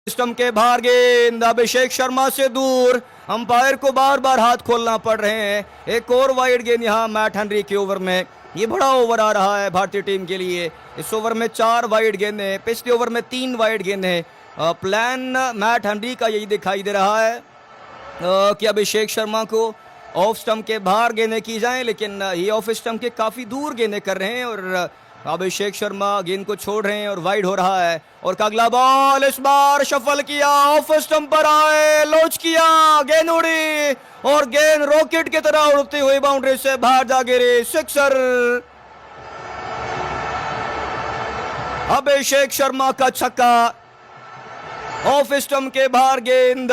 Stump के बाहर गेंद अभिषेक शर्मा से दूर, अंपायर को बार बार हाथ खोलना पड़ रहे हैं। एक और वाइड गेंद यहाँ मैट हेनरी के ओवर में। ये बड़ा ओवर आ रहा है भारतीय टीम के लिए। इस ओवर में 4 वाइड गेंदें, पिछले ओवर में 3 वाइड गेंदें। प्लान मैट हेनरी का यही दिखाई दे रहा है कि अभिषेक शर्मा को ऑफ स्टंप के बाहर गेंदें की जाएं, लेकिन ये ऑफ स्टंप के काफ़ी दूर गेंदें कर रहे हैं और अभिषेक शर्मा गेंद को छोड़ रहे हैं और वाइड हो रहा है। और का अगला बॉल इस बार शफल किया, ऑफ स्टंप पर आए, लॉन्च किया, गेंद उड़ी और गेंद रॉकेट की तरह उड़ती हुई बाउंड्री से बाहर जा गिरी। सिक्सर। अभिषेक शर्मा का छक्का, ऑफ स्टंप के बाहर गेंद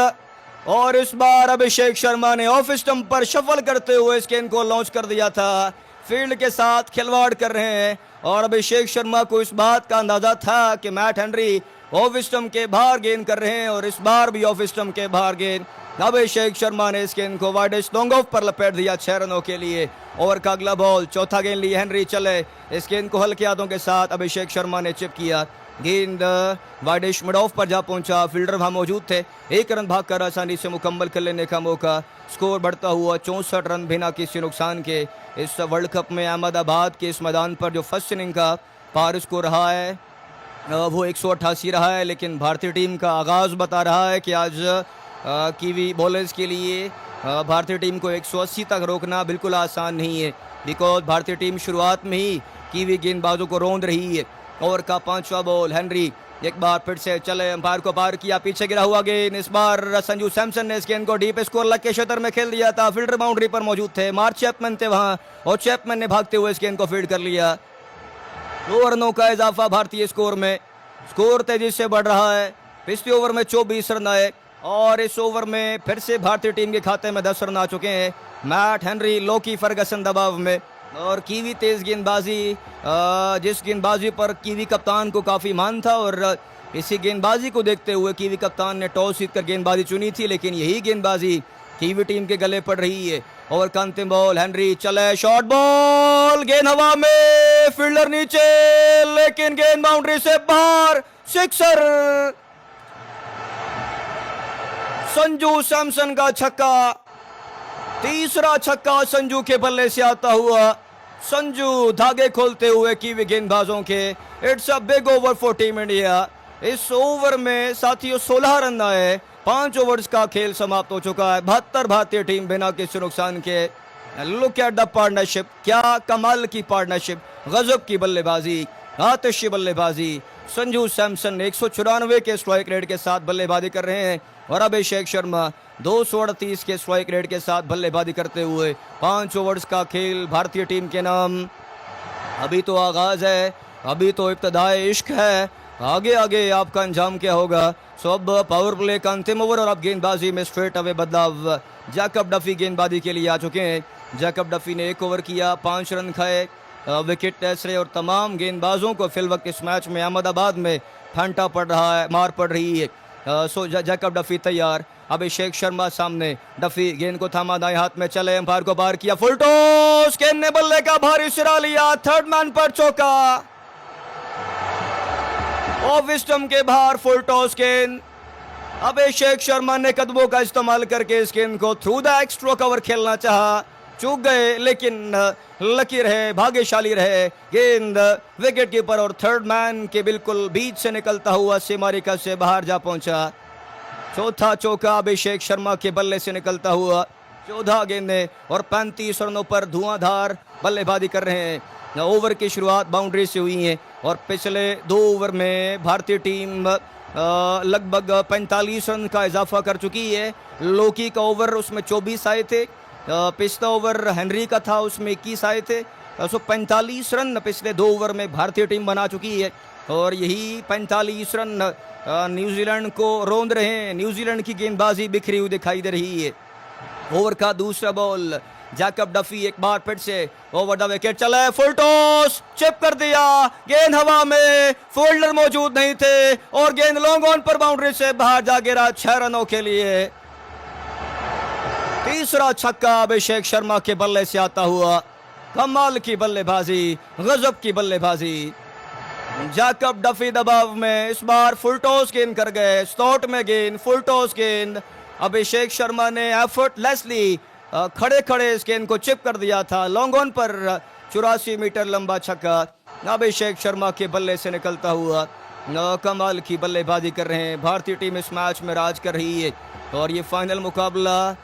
और इस बार अभिषेक शर्मा ने ऑफ स्टंप पर शफल करते हुए इस गेंद को लॉन्च कर दिया था। फील्ड के साथ खिलवाड़ कर रहे हैं और अभिषेक शर्मा को इस बात का अंदाजा था कि मैट हेनरी ऑफ स्टंप के बाहर गेंद कर रहे हैं और इस बार भी ऑफ स्टंप के बाहर गेंद। अभिषेक शर्मा ने इस गेंद को वाइडेस्ट लॉन्ग ऑफ पर लपेट दिया 6 रनों के लिए। ओवर का अगला बॉल, चौथा गेंद लिए हेनरी चले, इस गेंद को हल्के हाथों के साथ अभिषेक शर्मा ने चिप किया। गेंद वाइडेश मिड ऑफ पर जा पहुंचा, फील्डर वहां मौजूद थे। 1 रन भागकर आसानी से मुकम्मल कर लेने का मौका। स्कोर बढ़ता हुआ 64 रन बिना किसी नुकसान के। इस वर्ल्ड कप में अहमदाबाद के इस मैदान पर जो फर्स्ट इनिंग का पार स्कोर रहा है वो 188 रहा है, लेकिन भारतीय टीम का आगाज़ बता रहा है कि आज कीवी बॉलर्स के लिए भारतीय टीम को 180 तक रोकना बिल्कुल आसान नहीं है, बिकॉज भारतीय टीम शुरुआत में ही कीवी गेंदबाजों को रौंद रही है। ओवर का 5वां बॉल, हेनरी एक बार फिर से चले, अंपायर को पार किया, पीछे गिरा हुआ गेंद। इस बार संजू सैमसन ने इस गेंद को डीप स्कोर लग के क्षेत्र में खेल दिया था। फील्डर बाउंड्री पर मौजूद थे, मार्क चैपमैन थे वहां और चैपमैन ने भागते हुए इस गेंद को फील्ड कर लिया। 2 रनों का इजाफा भारतीय स्कोर में। स्कोर तेजी से बढ़ रहा है। पिछले ओवर में 24 रन आए और इस ओवर में फिर से भारतीय टीम के खाते में 10 रन आ चुके हैं। मैट हेनरी, लोकी फर्गसन दबाव में और कीवी तेज गेंदबाजी, जिस गेंदबाजी पर कीवी कप्तान को काफ़ी मान था और इसी गेंदबाजी को देखते हुए कीवी कप्तान ने टॉस जीतकर गेंदबाजी चुनी थी, लेकिन यही गेंदबाजी कीवी टीम के गले पड़ रही है। ओवर का अंतिम बॉल, हेनरी चले, शॉर्ट बॉल, गेंद हवा में, फील्डर नीचे, लेकिन गेंद बाउंड्री से बाहर। सिक्सर। संजू सैमसन का छक्का, तीसरा छक्का संजू के बल्ले से आता हुआ। संजू धागे खोलते हुए कीवी गेंदबाजों के। It's a big over for team India. इस ओवर में साथियों 16 रन आए। 5 ओवर्स का खेल समाप्त हो चुका है। 72 भारतीय टीम बिना किसी नुकसान के। लुक एट द पार्टनरशिप, क्या कमाल की पार्टनरशिप, गजब की बल्लेबाजी, आतिशी बल्लेबाजी। संजू सैमसन 194 के स्ट्राइक रेट के साथ बल्लेबाजी कर रहे हैं और अभिषेक शर्मा 238 के स्ट्राइक रेट के साथ बल्लेबाजी करते हुए। 5 ओवर्स का खेल भारतीय टीम के नाम। अभी तो आगाज है, अभी तो इब्तदाए इश्क है, आगे आगे आपका अंजाम क्या होगा। सो अब पावर प्ले का अंतिम ओवर और अब गेंदबाजी में स्ट्रेट अवे बदलाव। जैकब डफी गेंदबाजी के लिए आ चुके हैं। जैकब डफी ने 1 ओवर किया, 5 रन खाए, विकेट टेसरे और तमाम गेंदबाजों को फिल वक्त इस मैच में अहमदाबाद में फंटा पड़ रहा है, मार पड़ रही है। सो जैकब डफी तैयार, अभिषेक शर्मा सामने, डफी गेंद को थामा, दाएं हाथ में चले, अंपायर को पार किया, फुल टॉस, गेंद ने बल्ले का भारी सिरा लिया, थर्ड मैन पर चौका। ऑफ स्टंप के बाहर फुल टॉस गेंद। अभिषेक शर्मा ने कदमों का इस्तेमाल करके इस गेंद को थ्रू द एक्स्ट्रा कवर खेलना चाहा, चूक गए, लेकिन लकी रहे, भाग्यशाली रहे। गेंद विकेट कीपर और थर्ड मैन के बिल्कुल बीच से निकलता हुआ सीमारेखा से बाहर जा पहुंचा। चौथा चौका अभिषेक शर्मा के बल्ले से निकलता हुआ। 14 गेंदें और 35 रनों पर धुआंधार बल्लेबाजी कर रहे हैं। ओवर की शुरुआत बाउंड्री से हुई है और पिछले 2 ओवर में भारतीय टीम लगभग 45 रन का इजाफा कर चुकी है। लोकी का ओवर उसमें 24 आए थे, पिछला ओवर हेनरी का था उसमें 21 आए थे। 45 रन पिछले 2 ओवर में भारतीय टीम बना चुकी है और यही 45 रन न्यूजीलैंड को रौंद रहे हैं। न्यूजीलैंड की गेंदबाजी बिखरी हुई दिखाई दे रही है। ओवर का दूसरा बॉल, जैकब डफी एक बार फिर से ओवर द विकेट चले, फुल टॉस, चिप कर दिया, गेंद हवा में, फील्डर मौजूद नहीं थे और गेंद लॉन्ग ऑन पर बाउंड्री से बाहर जा गिरा 6 रनों के लिए। तीसरा छक्का अभिषेक शर्मा के बल्ले से आता हुआ। कमाल की बल्लेबाजी, गजब की बल्लेबाजी। जैकब डफी दबाव में, इस बार फुल टॉस गेंद कर गए, स्लॉट में गेंद, फुल टॉस गेंद। अभिषेक शर्मा ने एफर्टलेसली खड़े खड़े इस गेंद को चिप कर दिया था। लॉन्ग ऑन पर 84 मीटर लंबा छक्का अभिषेक शर्मा के बल्ले से निकलता हुआ। कमाल की बल्लेबाजी कर रहे हैं। भारतीय टीम इस मैच में राज कर रही है और ये फाइनल मुकाबला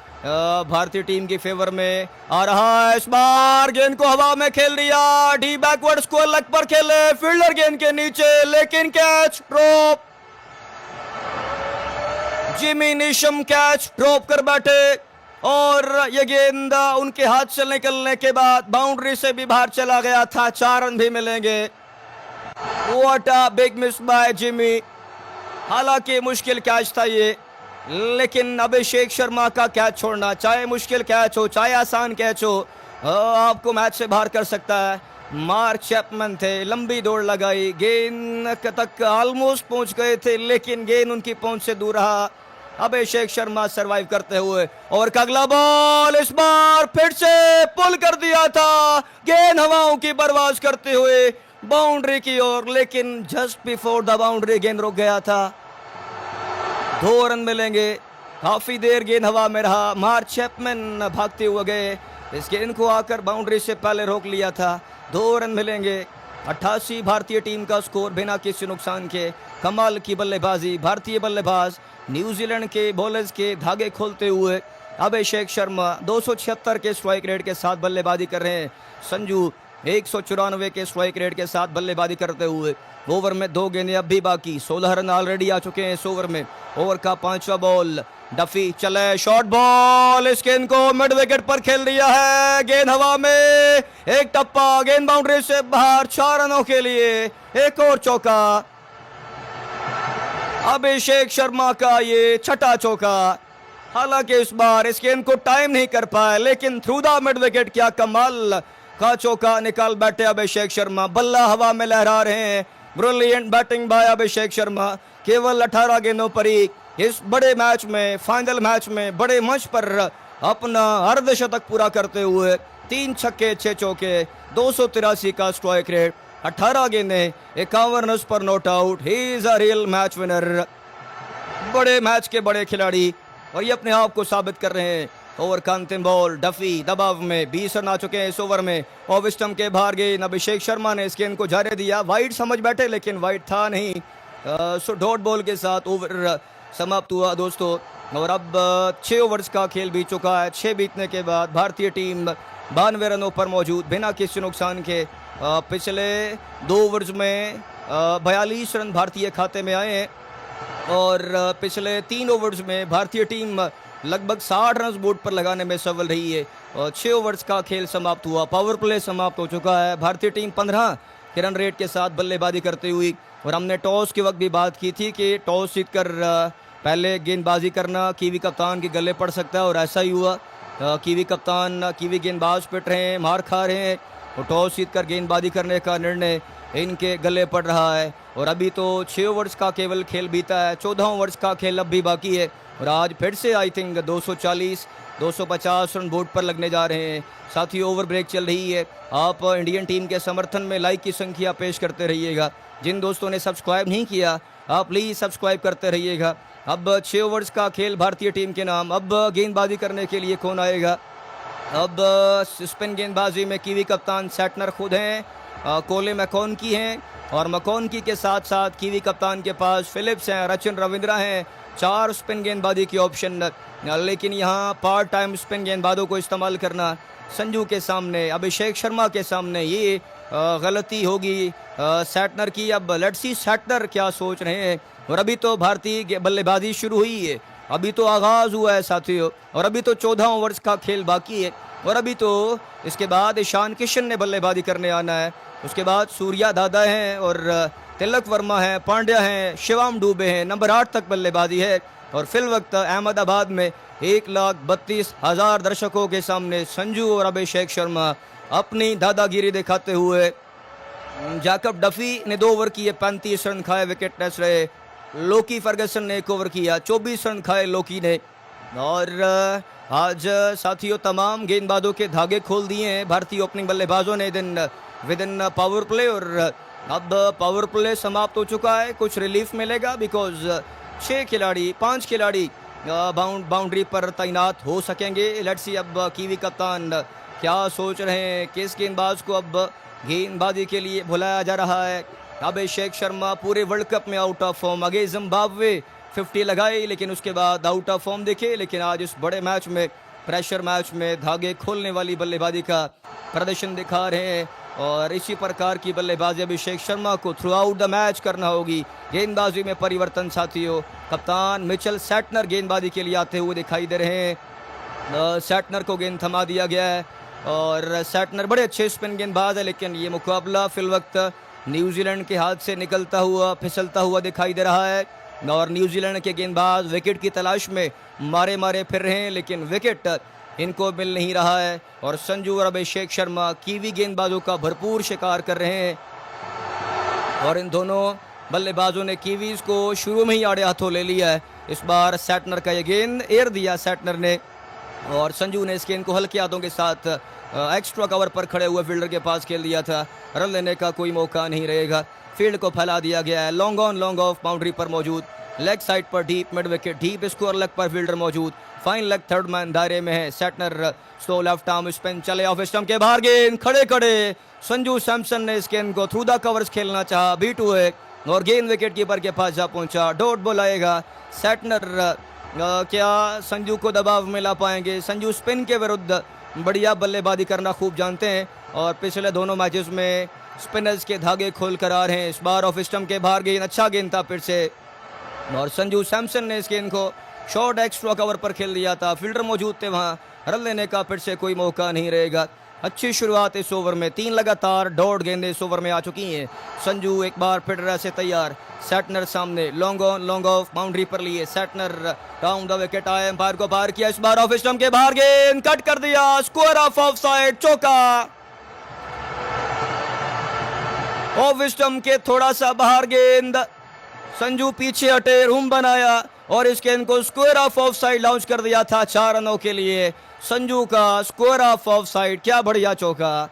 भारतीय टीम के फेवर में आ रहा है। इस बार गेंद को हवा में खेल दिया, डी बैकवर्ड स्कोर लेग पर खेले, फील्डर गेंद के नीचे, लेकिन catch drop. Jimmy Neesham catch drop कर बैठे और ये गेंद उनके हाथ से निकलने के बाद बाउंड्री से भी बाहर चला गया था। 4 रन भी मिलेंगे। What a big miss by Jimmy. हालांकि मुश्किल कैच था ये, लेकिन अभिषेक शर्मा का कैच छोड़ना, चाहे मुश्किल कैच हो चाहे आसान कैच हो, आपको मैच से बाहर कर सकता है। मार्क चैपमैन थे, लंबी दौड़ लगाई, गेंद तक ऑलमोस्ट पहुंच गए थे, लेकिन गेंद उनकी पहुंच से दूर रहा। अभिषेक शर्मा सरवाइव करते हुए और अगला बॉल इस बार फिर से पुल कर दिया था, गेंद हवाओं की परवाज करते हुए बाउंड्री की ओर, लेकिन जस्ट बिफोर द बाउंड्री गेंद रुक गया था। 2 रन मिलेंगे। काफी देर गेंद हवा में रहा, मार्क चैपमैन भागते हुए गए, इस गेंद को आकर बाउंड्री से पहले रोक लिया था। 2 रन मिलेंगे। 88 भारतीय टीम का स्कोर बिना किसी नुकसान के। कमाल की बल्लेबाजी, भारतीय बल्लेबाज न्यूजीलैंड के बॉलर्स के धागे खोलते हुए अभिषेक शर्मा 276 के स्ट्राइक रेट के साथ बल्लेबाजी कर रहे हैं। संजू 194 के स्ट्राइक रेट के साथ बल्लेबाजी करते हुए। ओवर में 2 गेंदें अब भी बाकी, 16 रन ऑलरेडी आ चुके हैं इस ओवर में। ओवर का 5वां बॉल, डफी चले, शॉर्ट बॉल, इस गेंद को मिड विकेट पर खेल दिया है, गेंद हवा में, एक टप्पा, गेंद बाउंड्री से बाहर। 4 रनों के लिए एक और चौका। अभिषेक शर्मा का ये 6ठा चौका। हालांकि इस बार इस गेंद को टाइम नहीं कर पाए, लेकिन थ्रू द मिड विकेट क्या कमाल का चौका निकाल बैठे अभिषेक शर्मा। बल्ला हवा में लहरा रहे हैं। Brilliant batting bye Abhishek Sharma. केवल 18 गेंदों पर ही इस बड़े मैच में, फाइनल मैच में, बड़े मंच पर अपना अर्धशतक पूरा करते हुए 3 छक्के 6 चौके, 283 का स्ट्राइक रेट, 18 गेंदें, 51 रन पर not out. He is a real match winner. बड़े मैच के बड़े खिलाड़ी और ये अपने आप को साबित कर रहे हैं। ओवर का अंतिम बॉल, डफी दबाव में, 20 रन आ चुके हैं इस ओवर में। ऑफ स्टंप के बाहर गेंद, अभिषेक शर्मा ने इस गेंद को जाने दिया, वाइड समझ बैठे लेकिन वाइड था नहीं। सो डॉट बॉल के साथ ओवर समाप्त हुआ दोस्तों। और अब 6 ओवर्स का खेल बीत चुका है। 6 बीतने के बाद भारतीय टीम 92 रनों पर मौजूद बिना किसी नुकसान के। पिछले 2 ओवर्स में 42 रन भारतीय खाते में आए हैं और पिछले 3 ओवर्स में भारतीय टीम लगभग 60 रन बोर्ड पर लगाने में सफल रही है। और 6 ओवर्स का खेल समाप्त हुआ, पावर प्ले समाप्त हो चुका है। भारतीय टीम 15 के रन रेट के साथ बल्लेबाजी करते हुई, और हमने टॉस के वक्त भी बात की थी कि टॉस जीतकर पहले गेंदबाजी करना कीवी कप्तान के गले पड़ सकता है, और ऐसा ही हुआ। कीवी कप्तान, कीवी गेंदबाज पिट रहे हैं, मार खा रहे हैं, और टॉस जीतकर गेंदबाजी करने का निर्णय इनके गले पड़ रहा है। और अभी तो 6 ओवर्स का केवल खेल बीता है, 14 ओवर्स का खेल अब भी बाकी है। और आज फिर से आई थिंक 240-250 रन बोर्ड पर लगने जा रहे हैं। साथ ही ओवर ब्रेक चल रही है। आप इंडियन टीम के समर्थन में लाइक की संख्या पेश करते रहिएगा। जिन दोस्तों ने सब्सक्राइब नहीं किया, आप प्लीज़ सब्सक्राइब करते रहिएगा। अब 6 ओवर्स का खेल भारतीय टीम के नाम। अब गेंदबाजी करने के लिए कौन आएगा? अब स्पिन गेंदबाजी में कीवी कप्तान सैटनर खुद हैं, कोले मैकॉनकी हैं, और मैकॉनकी के साथ साथ कीवी कप्तान के पास फिलिप्स हैं, रचिन रविंद्रा हैं। 4 स्पिन गेंदबाजी की ऑप्शन, लेकिन यहाँ पार्ट टाइम स्पिन गेंदबाजों को इस्तेमाल करना संजू के सामने, अभिषेक शर्मा के सामने, ये गलती होगी सैटनर की। अब लेट्स सी सैटनर क्या सोच रहे हैं। और अभी तो भारतीय बल्लेबाजी शुरू हुई है, अभी तो आगाज़ हुआ है साथियों, और अभी तो 14 ओवर्स का खेल बाकी है। और अभी तो इसके बाद ईशान किशन ने बल्लेबाजी करने आना है, उसके बाद सूर्या दादा हैं, और तिलक वर्मा हैं, पांड्या हैं, शिवम डुबे हैं। नंबर 8 तक बल्लेबाजी है। और फिल वक्त अहमदाबाद में 1,32,000 दर्शकों के सामने संजू और अभिषेक शर्मा अपनी दादागिरी दिखाते हुए। जैकब डफी ने 2 ओवर किए, 35 रन खाए, विकेट टेस्ट रहे। लोकी फर्गसन ने 1 ओवर किया, 24 रन खाए लोकी ने। और आज साथियों तमाम गेंदबाजों के धागे खोल दिए हैं भारतीय ओपनिंग बल्लेबाजों ने विद इन पावर प्ले। और अब पावर प्ले समाप्त हो चुका है, कुछ रिलीफ मिलेगा बिकॉज 5 खिलाड़ी बाउंड्री पर तैनात हो सकेंगे। लेट्स सी अब कीवी कप्तान क्या सोच रहे हैं, किस गेंदबाज को अब गेंदबाजी के लिए बुलाया जा रहा है। अभिषेक शर्मा पूरे वर्ल्ड कप में आउट ऑफ फॉर्म, आगे जिम्बाब्वे 50 लगाई लेकिन उसके बाद आउट ऑफ फॉर्म दिखे, लेकिन आज इस बड़े मैच में, प्रेशर मैच में धागे खोलने वाली बल्लेबाजी का प्रदर्शन दिखा रहे हैं और इसी प्रकार की बल्लेबाजी अभिषेक शर्मा को थ्रू आउट द मैच करना होगी। गेंदबाजी में परिवर्तन साथियों, कप्तान मिचेल सैटनर गेंदबाजी के लिए आते हुए दिखाई दे रहे हैं। सैटनर को गेंद थमा दिया गया है और सैटनर बड़े अच्छे स्पिन गेंदबाज है, लेकिन ये मुकाबला फिल वक्त न्यूजीलैंड के हाथ से निकलता हुआ, फिसलता हुआ दिखाई दे रहा है और न्यूजीलैंड के गेंदबाज विकेट की तलाश में मारे फिर रहे हैं, लेकिन विकेट इनको मिल नहीं रहा है और संजू और अभिषेक शर्मा कीवी गेंदबाजों का भरपूर शिकार कर रहे हैं और इन दोनों बल्लेबाजों ने कीवीज को शुरू में ही आड़े हाथों ले लिया है। इस बार सैटनर का ये गेंद एयर दिया सैटनर ने और संजू ने इस गेंद को हल्के हाथों के साथ एक्स्ट्रा कवर पर खड़े हुए फील्डर के पास खेल दिया था। रन लेने का कोई मौका नहीं रहेगा, फील्ड को फैला दिया गया है। Long on long off boundary पर मौजूद, लेग साइड पर deep mid wicket, deep square leg पर फील्डर मौजूद, फाइन लेग थर्ड मैन दायरे में है। Santner slow left arm spin चले ऑफ स्टंप के बाहर, गेंद खड़े संजू सैमसन ने इस गेंद को थ्रू द कवर्स खेलना चाहा, बीट हुए और गेंद विकेट कीपर के पास जा पहुंचा। डॉट बॉल आएगा। सैटनर क्या संजू को दबाव में ला पाएंगे? संजू स्पिन के विरुद्ध बढ़िया बल्लेबाजी करना खूब जानते हैं और पिछले दोनों मैचेस में स्पिनर्स के धागे खोल कर आ रहे हैं। इस बार ऑफ स्टंप के बाहर गेंद, अच्छा गेंद था फिर से और संजू सैमसन ने इस गेंद को शॉर्ट एक्स्ट्रा कवर पर खेल दिया था। फील्डर मौजूद थे वहां, रन लेने का फिर से कोई मौका नहीं रहेगा। अच्छी शुरुआत इस ओवर में, 3 लगातार डॉट गेंदें इस ओवर में आ चुकी हैं। संजू एक बार फिर से तैयार, सैटनर सामने, long on long off boundary पर लिए सैटनर, डाउन द विकेट आए, एम्पायर को बाहर किया। इस बार ऑफ स्टंप के बाहर गेंद कट कर दिया, स्कोर ऑफ साइड, चौका। ऑफ स्टंप के थोड़ा सा बाहर गेंद, संजू पीछे हटे, रूम बनाया और इस गेंद को स्क्वायर ऑफ साइड लॉन्च कर दिया था 4 रनों के लिए। संजू का स्क्वायर ऑफ साइड, क्या बढ़िया चौका,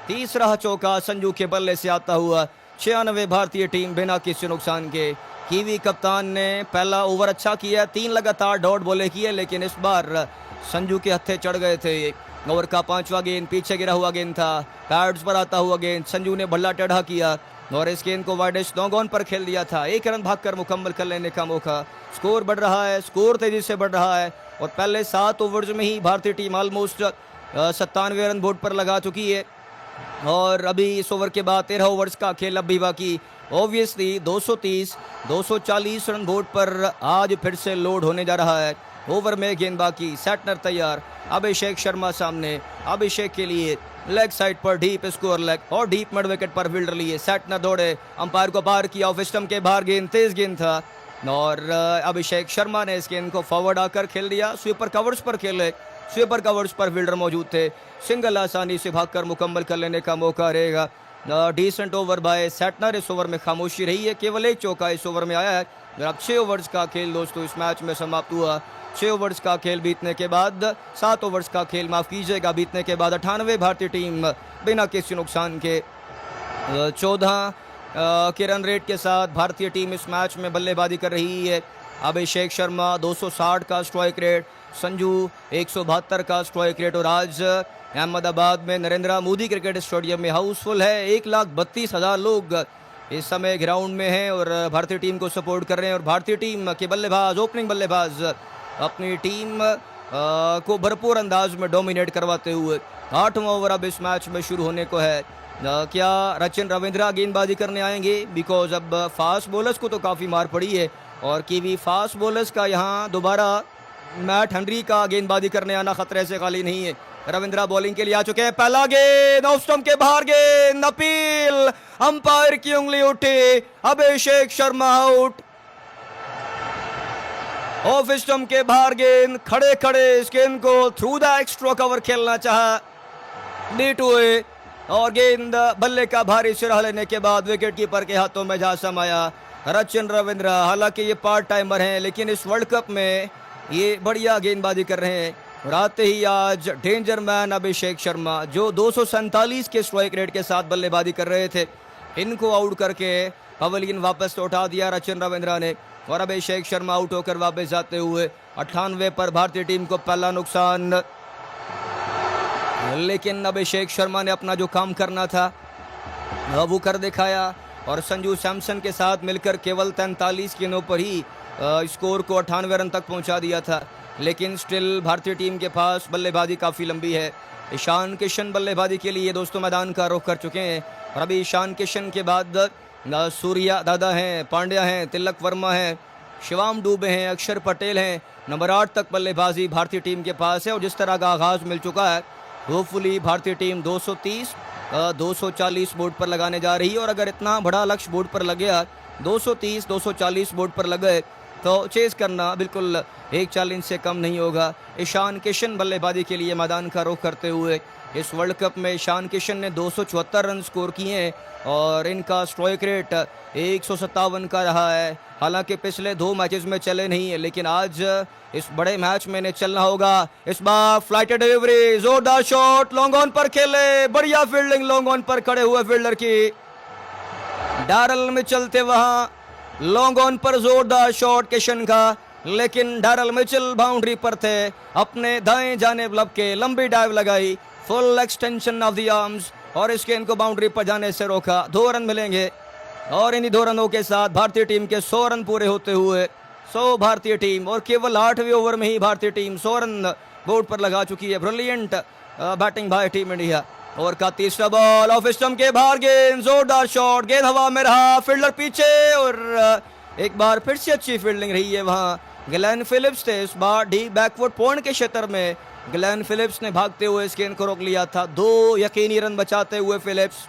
तीसरा चौका संजू के बल्ले से आता हुआ। 96 भारतीय टीम बिना किसी नुकसान के। कीवी कप्तान ने पहला ओवर अच्छा किया, 3 लगातार डॉट बॉले किए, लेकिन इस बार संजू के हत्थे चढ़ गए थे। ओवर का 5वां गेंद पीछे गिरा हुआ गेंद था, पैड्स पर आता हुआ गेंद, संजू ने भल्ला टेढ़ा किया और इस गेंद को वाइडेस्ट लॉन्ग ऑन पर खेल दिया था। 1 रन भागकर मुकम्मल कर लेने का मौका। स्कोर बढ़ रहा है, स्कोर तेजी से बढ़ रहा है और पहले 7 ओवर्स में ही भारतीय टीम ऑलमोस्ट 97 रन बोर्ड पर लगा चुकी है और अभी इस ओवर के बाद 13 ओवर्स का खेल अब भी बाकी। ऑब्वियसली 230-240 रन बोर्ड पर आज फिर से लोड होने जा रहा है। ओवर में गेंद बाकी, सैटनर तैयार, अभिषेक शर्मा सामने, अभिषेक के लिए लेग साइड पर डीप स्कोर लेग और डीप मिड विकेट पर फील्डर लिए। सैटनर दौड़े, अंपायर को बाहर किया, ऑफ स्टंप के बाहर गेंद, तेज गेंद था और अभिषेक शर्मा ने इस गेंद को फॉरवर्ड आकर खेल दिया। स्वीपर कवर्स पर खेले, स्वीपर कवर्स पर फील्डर मौजूद थे, सिंगल आसानी से भागकर मुकम्मल कर लेने का मौका रहेगा। Decent over by Santner. इस ओवर में खामोशी रही है, केवल 1 चौका इस ओवर में आया है। अब 6 ओवर्स का खेल दोस्तों इस मैच में समाप्त हुआ। 6 ओवर्स का खेल बीतने के बाद, 7 ओवर्स का खेल माफ कीजिएगा बीतने के बाद 98 भारतीय टीम बिना किसी नुकसान के 14 के रन रेट के साथ भारतीय टीम इस मैच में बल्लेबाजी कर रही है। अभिषेक शर्मा 260 का स्ट्राइक रेट, संजू 172 का स्ट्राइक रेट और आज अहमदाबाद में नरेंद्र मोदी क्रिकेट स्टेडियम में हाउसफुल है। 1,32,000 लोग इस समय ग्राउंड में हैं और भारतीय टीम को सपोर्ट कर रहे हैं और भारतीय टीम के बल्लेबाज, ओपनिंग बल्लेबाज अपनी टीम को भरपूर अंदाज में डोमिनेट करवाते हुए 8वां ओवर अब इस मैच में शुरू होने को है। क्या रचिन रविंद्रा गेंदबाजी करने आएंगे? बिकॉज अब फास्ट बॉलर्स को तो काफ़ी मार पड़ी है और कीवी फास्ट बॉलर्स का यहाँ दोबारा मैट हेनरी का गेंदबाजी करने आना खतरे से खाली नहीं है। रविंद्रा बॉलिंग के लिए आ चुके हैं। पहला गेंद ऑफ स्टंप के बाहर गेंद, अपील, अंपायर की उंगली उठी, Abhishek Sharma out. Of stump के बाहर गेंद, खड़े इस गेंद को थ्रू द एक्स्ट्रा कवर खेलना चाहा, बीट हुए और गेंद बल्ले का भारी सिरा लेने के बाद विकेट कीपर के हाथों में जा समाया। रचिन रविंद्रा हालांकि ये पार्ट टाइमर हैं, लेकिन इस वर्ल्ड कप में ये बढ़िया गेंदबाजी कर रहे हैं और आते ही आज डेंजर मैन अभिषेक शर्मा जो 247 के स्ट्राइक रेट के साथ बल्लेबाजी कर रहे थे, इनको आउट करके पवेलियन वापस लौटा दिया रचिन रविंद्रा ने। और अभिषेक शर्मा आउट होकर वापस जाते हुए 98 पर भारतीय टीम को पहला नुकसान। लेकिन अभिषेक शर्मा ने अपना जो काम करना था वो कर दिखाया और संजू सैमसन के साथ मिलकर केवल 43 गेंदों पर ही स्कोर को 98 रन तक पहुंचा दिया था। लेकिन स्टिल भारतीय टीम के पास बल्लेबाजी काफ़ी लंबी है। ईशान किशन बल्लेबाजी के लिए दोस्तों मैदान का रुख कर चुके हैं और अभी ईशान किशन के बाद सूर्या दादा हैं, पांड्या हैं, तिलक वर्मा हैं, शिवाम दुबे हैं, अक्षर पटेल हैं। नंबर 8 तक बल्लेबाजी भारतीय टीम के पास है और जिस तरह का आगाज़ मिल चुका है होपफुली भारतीय टीम 230 240 बोर्ड पर लगाने जा रही है। और अगर इतना बड़ा लक्ष्य बोर्ड पर लग गया 230 240 बोर्ड पर लग गए तो चेस करना बिल्कुल एक चैलेंज से कम नहीं होगा। ईशान किशन बल्लेबाजी के लिए मैदान का रुख करते हुए इस वर्ल्ड कप में ईशान किशन ने 274 रन स्कोर किए हैं और इनका स्ट्राइक रेट 157 का रहा है। हालांकि पिछले 2 मैचेस में चले नहीं है लेकिन आज इस बड़े मैच में इन्हें चलना होगा। इस बार फ्लाइटेड डिलीवरी, जोरदार शॉट, लॉन्ग ऑन पर खेले, बढ़िया फील्डिंग लॉन्ग ऑन पर खड़े हुए फील्डर की। डैरल मिचेल थे वहां, लॉन्ग ऑन पर जोरदार शॉट किशन का, लेकिन डैरल मिचेल बाउंड्री पर थे, अपने दाएं जानिब लब के लंबी डाइव लगाई, full extension of the arms और इसके इनको बाउंड्री पर जाने से रोका। 2 रन मिलेंगे और इन्हीं 2 रनों के साथ भारतीय टीम के 100 रन पूरे होते हुए 100 भारतीय टीम और केवल 8वें ओवर में ही भारतीय टीम 100 रन बोर्ड पर लगा चुकी है। Brilliant batting bye team India. Over का तीसरा बॉल, ऑफ स्टंप के बाहर गेंद, जोरदार शॉट, गेंद हवा में रहा, फील्डर पीछे और एक बार फिर से अच्छी फील्डिंग रही है वहां। ग्लेन फिलिप्स थे इस बार डीप बैकवर्ड पॉइंट के क्षेत्र में, ग्लेन फिलिप्स ने भागते हुए इस गेंद को रोक लिया था। 2 यकीनी रन बचाते हुए फिलिप्स।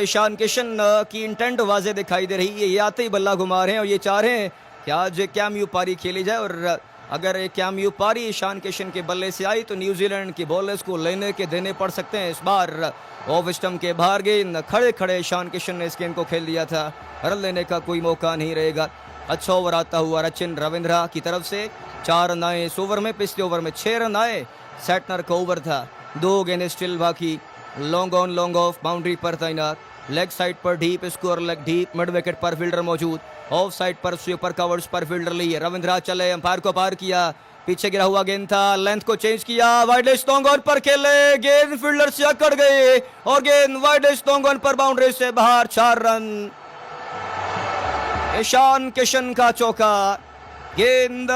ईशान किशन की इंटेंट वाजे दिखाई दे रही है, ये आते ही बल्ला घुमा रहे हैं और ये चाह रहे हैं कि आज कैम्यू पारी खेली जाए और अगर एक कैम्यू पारी ईशान किशन के बल्ले से आई तो न्यूजीलैंड की बॉलर्स को लेने के देने पड़ सकते हैं। इस बार ऑफ स्टंप के बाहर गेंद, खड़े खड़े ईशान किशन ने इस गेंद को खेल दिया था, रन लेने का कोई मौका नहीं रहेगा। अच्छा ओवर आता हुआ रचिन रविंद्रा की तरफ से, 4 रन आए इस ओवर में, पिछले ओवर में 6 रन आए। सैटनर का ओवर था, 2 गेंदें स्टिल बाकी, long on long off boundary पर तैनात, लेग साइड पर deep square, leg deep, mid wicket पर फील्डर मौजूद, ऑफ साइड पर स्वीपर कवर्स पर फील्डर ली। रविंद्रा चले, अंपायर को पार किया, पीछे गिरा हुआ गेंद था, लेंथ को चेंज किया, वाइड लॉन्ग ऑन पर खेले, गेंद फील्डर से अकड़ गई और गेंद वाइड लॉन्ग ऑन पर बाउंड्री से बाहर। 4 रन। ईशान किशन का चौका, गेंद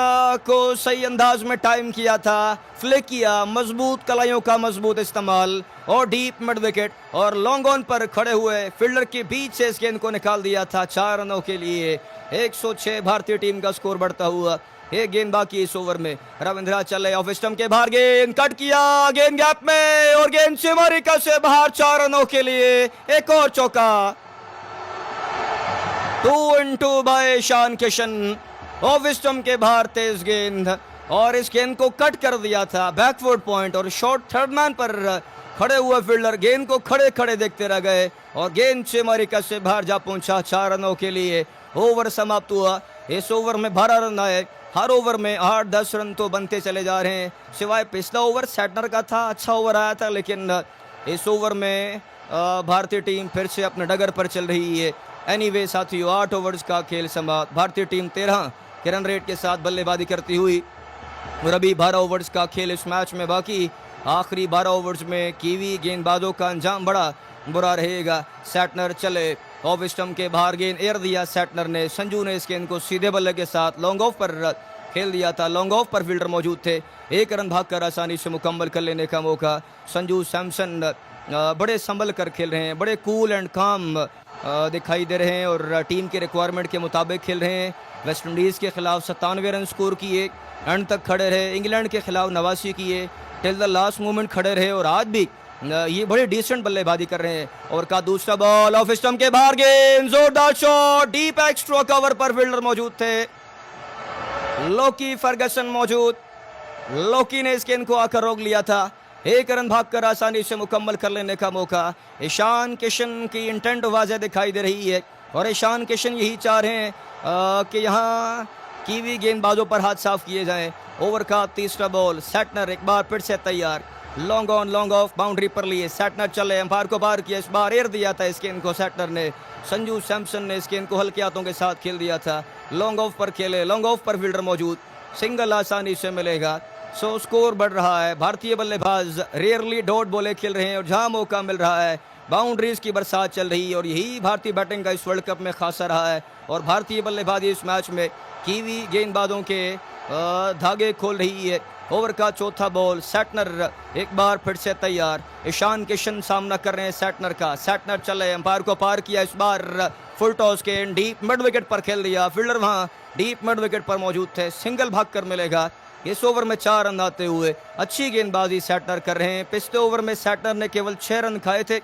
को सही अंदाज में टाइम किया था, फ्लिक किया, मजबूत कलाइयों का मजबूत इस्तेमाल और डीप मिड विकेट और लॉन्ग ऑन पर खड़े हुए फील्डर के बीच से इस गेंद को निकाल दिया था। 4 रनों के लिए 106 भारतीय टीम का स्कोर बढ़ता हुआ। एक गेंद बाकी इस ओवर में, रविंद्रा चले, ऑफ स्टंप के बाहर गेंद, कट किया, गेंद गैप में और गेंद सिमरिका से बाहर। 4 रनों के लिए एक और चौका। 2 in 2 by Ishan Kishan. Off stump के बाहर तेज गेंद और इस गेंद को कट कर दिया था बैकवर्ड पॉइंट और शॉर्ट थर्ड मैन पर खड़े हुए फील्डर गेंद को खड़े खड़े देखते रह गए और गेंद सिमरिका से बाहर जा पहुंचा। 4 रनों के लिए ओवर समाप्त हुआ। इस ओवर में 12 रन आए, हर ओवर में 8-10 रन तो बनते चले जा रहे हैं, सिवाय पिछला ओवर सैटनर का था, अच्छा ओवर आया था, लेकिन इस ओवर में भारतीय टीम फिर से अपने डगर पर चल रही है। एनीवे साथियों, 8 ओवर्स का खेल समाप्त, भारतीय टीम 13 के रन रेट के साथ बल्लेबाजी करती हुई और अभी 12 ओवर्स का खेल इस मैच में बाकी। आखिरी 12 ओवर्स में कीवी गेंदबाजों का अंजाम बड़ा बुरा रहेगा। सैटनर चले, ऑफ स्टंप के बाहर गेंद एयर दिया सैटनर ने, संजू ने इस गेंद को सीधे बल्ले के साथ लॉन्ग ऑफ पर खेल दिया था, लॉन्ग ऑफ पर फील्डर मौजूद थे, 1 रन भागकर आसानी से मुकम्मल कर लेने का मौका। संजू सैमसन बड़े संभल कर खेल रहे हैं, बड़े कूल एंड काम दिखाई दे रहे हैं और टीम के रिक्वायरमेंट के मुताबिक खेल रहे हैं। वेस्ट इंडीज़ के खिलाफ 97 रन स्कोर किए, एंड तक खड़े रहे, इंग्लैंड के खिलाफ 89 किए, टिल द लास्ट मोमेंट खड़े रहे और आज भी ये बड़े डिसेंट बल्लेबाजी कर रहे हैं। और का दूसरा बॉल, ऑफ स्टंप के बाहर गेंद, जोरदार शॉट, डीप एक्स्ट्रा कवर पर फील्डर मौजूद थे, लोकी फर्गसन मौजूद, लोकी ने इस गेंद को आकर रोक लिया था, 1 रन भागकर आसानी से मुकम्मल कर लेने का मौका। ईशान किशन की इंटेंट वाज़ेह दिखाई दे रही है और ईशान किशन यही चाह रहे हैं कि यहाँ कीवी गेंदबाजों पर हाथ साफ किए जाएं। ओवर का तीसरा बॉल, सैटनर एक बार फिर से तैयार, long on long off boundary पर लिए सैटनर चले, अंपायर को पार किया, इस बार एयर दिया था इस गेंद को सैटनर ने। संजू सैमसन ने इस गेंद को हल्के हाथों के साथ खेल दिया था, लॉन्ग ऑफ पर खेले, लॉन्ग ऑफ पर फील्डर मौजूद, सिंगल आसानी से मिलेगा। सो स्कोर बढ़ रहा है। भारतीय बल्लेबाज रेयरली डॉट बॉले खेल रहे हैं और जहां मौका मिल रहा है बाउंड्रीज की बरसात चल रही है और यही भारतीय बैटिंग का इस वर्ल्ड कप में खासा रहा है। और भारतीय बल्लेबाजी इस मैच में कीवी गेंदबाजों के धागे खोल रही है। ओवर का चौथा बॉल, सैटनर एक बार फिर से तैयार, ईशान किशन सामना कर रहे हैं सैटनर का। सैटनर चले, अंपायर को पार किया, इस बार फुल टॉस के डीप मिड विकेट पर खेल दिया, फील्डर वहां डीप मिड विकेट पर मौजूद थे, सिंगल भाग कर मिलेगा। इस ओवर में 4 रन आते हुए अच्छी गेंदबाजी सैटनर कर रहे हैं। पिछले ओवर में सैटनर ने केवल 6 रन खाए थे,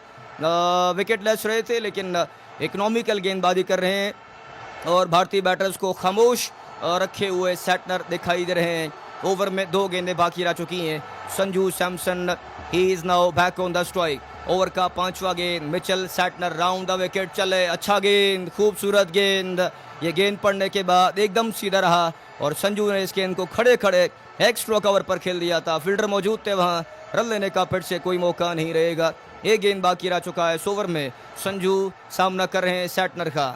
विकेट लेस रहे थे, लेकिन इकोनॉमिकल गेंदबाजी कर रहे हैं और भारतीय बैटर्स को खामोश रखे हुए सैटनर दिखाई दे रहे हैं। ओवर में 2 गेंदें बाकी रह चुकी हैं। संजू सैमसन ही is now back on the strike. Over का 5वां गेंद, Mitchell Santner round the wicket चले, अच्छा गेंद, खूबसूरत गेंद। ये गेंद पड़ने के बाद एकदम सीधा रहा और संजू ने इस गेंद को खड़े खड़े एक्स्ट्रा कवर पर खेल दिया था, फील्डर मौजूद थे वहां, रन लेने का फिर से कोई मौका नहीं रहेगा। एक गेंद बाकी रह चुका है। इस ओवर में संजू सामना कर रहे हैं सैटनर का।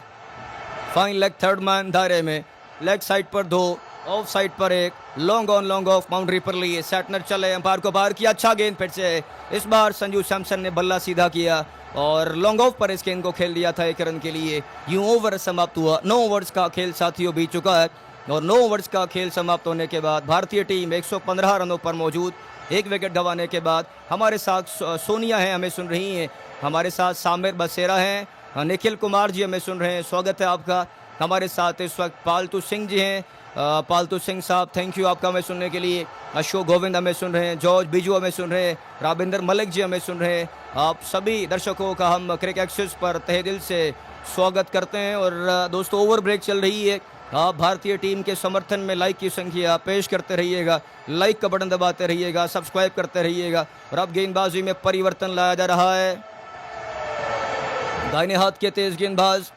फाइन लेग थर्ड मैन दायरे में, लेग साइड पर 2, ऑफ साइड पर 1, long on long off boundary पर लिए, सैटनर चले, अंपायर को बाहर किया, अच्छा गेंद फिर से। इस बार संजू सैमसन ने बल्ला सीधा किया और लॉन्ग ऑफ पर इस गेंद को खेल दिया था 1 रन के लिए। यूं ओवर समाप्त हुआ। 9 ओवर्स का खेल साथियों बीत चुका है और 9 ओवर्स का खेल समाप्त होने के बाद भारतीय टीम 115 रनों पर मौजूद, 1 विकेट गंवाने के बाद। हमारे साथ सोनिया हैं, हमें सुन रही हैं, हमारे साथ सामिर बसेरा हैं, निखिल कुमार जी हमें सुन रहे हैं, स्वागत है आपका। हमारे साथ इस वक्त पालतू सिंह जी हैं, पालतू सिंह साहब थैंक यू आपका हमें सुनने के लिए। अशोक गोविंद हमें सुन रहे हैं, जॉर्ज बिजू हमें सुन रहे हैं, राबिंदर मलिक जी हमें सुन रहे हैं। आप सभी दर्शकों का हम क्रिकेट एक्सेस पर तहे दिल से स्वागत करते हैं। और दोस्तों ओवर ब्रेक चल रही है, आप भारतीय टीम के समर्थन में लाइक की संख्या पेश करते रहिएगा, लाइक का बटन दबाते रहिएगा, सब्सक्राइब करते रहिएगा। और अब गेंदबाजी में परिवर्तन लाया जा रहा है। दाहिने हाथ के तेज गेंदबाज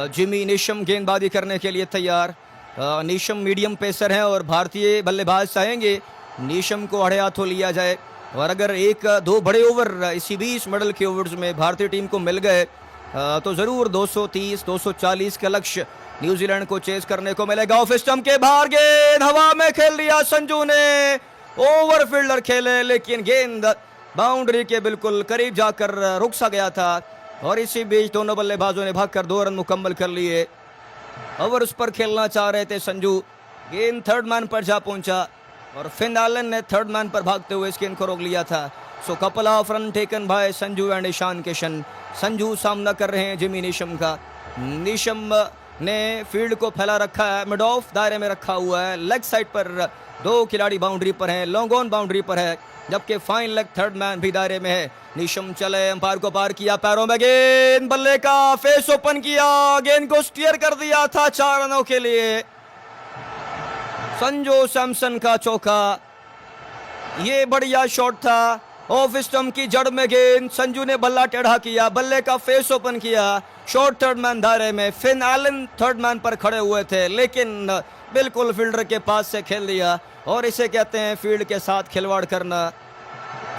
जिमी नीशम गेंदबाजी करने के लिए तैयार। नीशम मीडियम पेसर हैं और भारतीय बल्लेबाज चाहेंगे नीशम को अड़े हाथों लिया जाए। और अगर 1-2 बड़े ओवर इसी 20 मिडल के ओवर्स में भारतीय टीम को मिल गए तो ज़रूर 230-240 का लक्ष्य न्यूजीलैंड को चेस करने को मिलेगा। ऑफ स्टंप के बाहर गेंद हवा में खेल दिया संजू ने, ओवर फील्डर खेले लेकिन गेंद बाउंड्री के बिल्कुल करीब जाकर रुक सा गया था और इसी बीच दोनों बल्लेबाजों ने भागकर 2 रन मुकम्मल कर लिए। ओवर उस पर खेलना चाह रहे थे संजू, गेंद थर्ड मैन पर जा पहुंचा और फिन एलन ने थर्ड मैन पर भागते हुए इस गेंद को रोक लिया था। So couple of run taken by Sanju and Ishan Kishan. Sanju सामना कर रहे हैं जिमी नीशम का। नीशम ने फील्ड को फैला रखा है, मिड ऑफ दायरे में रखा हुआ है, लेग साइड पर 2 खिलाड़ी बाउंड्री पर हैं, लॉन्ग ऑन बाउंड्री पर है, जबकि फाइन लेग थर्ड मैन भी दायरे में है। नीशम चले, अंपायर को पार किया, पैरों में गेंद, बल्ले का फेस ओपन किया, गेंद को स्टीयर कर दिया था 4 रनों के लिए। संजू सैमसन का चौका, ये बढ़िया शॉट था, ऑफ स्टंप की जड़ में गेंद, संजू ने बल्ला टेढ़ा किया, बल्ले का फेस ओपन किया, शॉट थर्ड मैन दायरे में। फिन एलन थर्ड मैन पर खड़े हुए थे लेकिन बिल्कुल फील्डर के पास से खेल दिया और इसे कहते हैं फील्ड के साथ खिलवाड़ करना।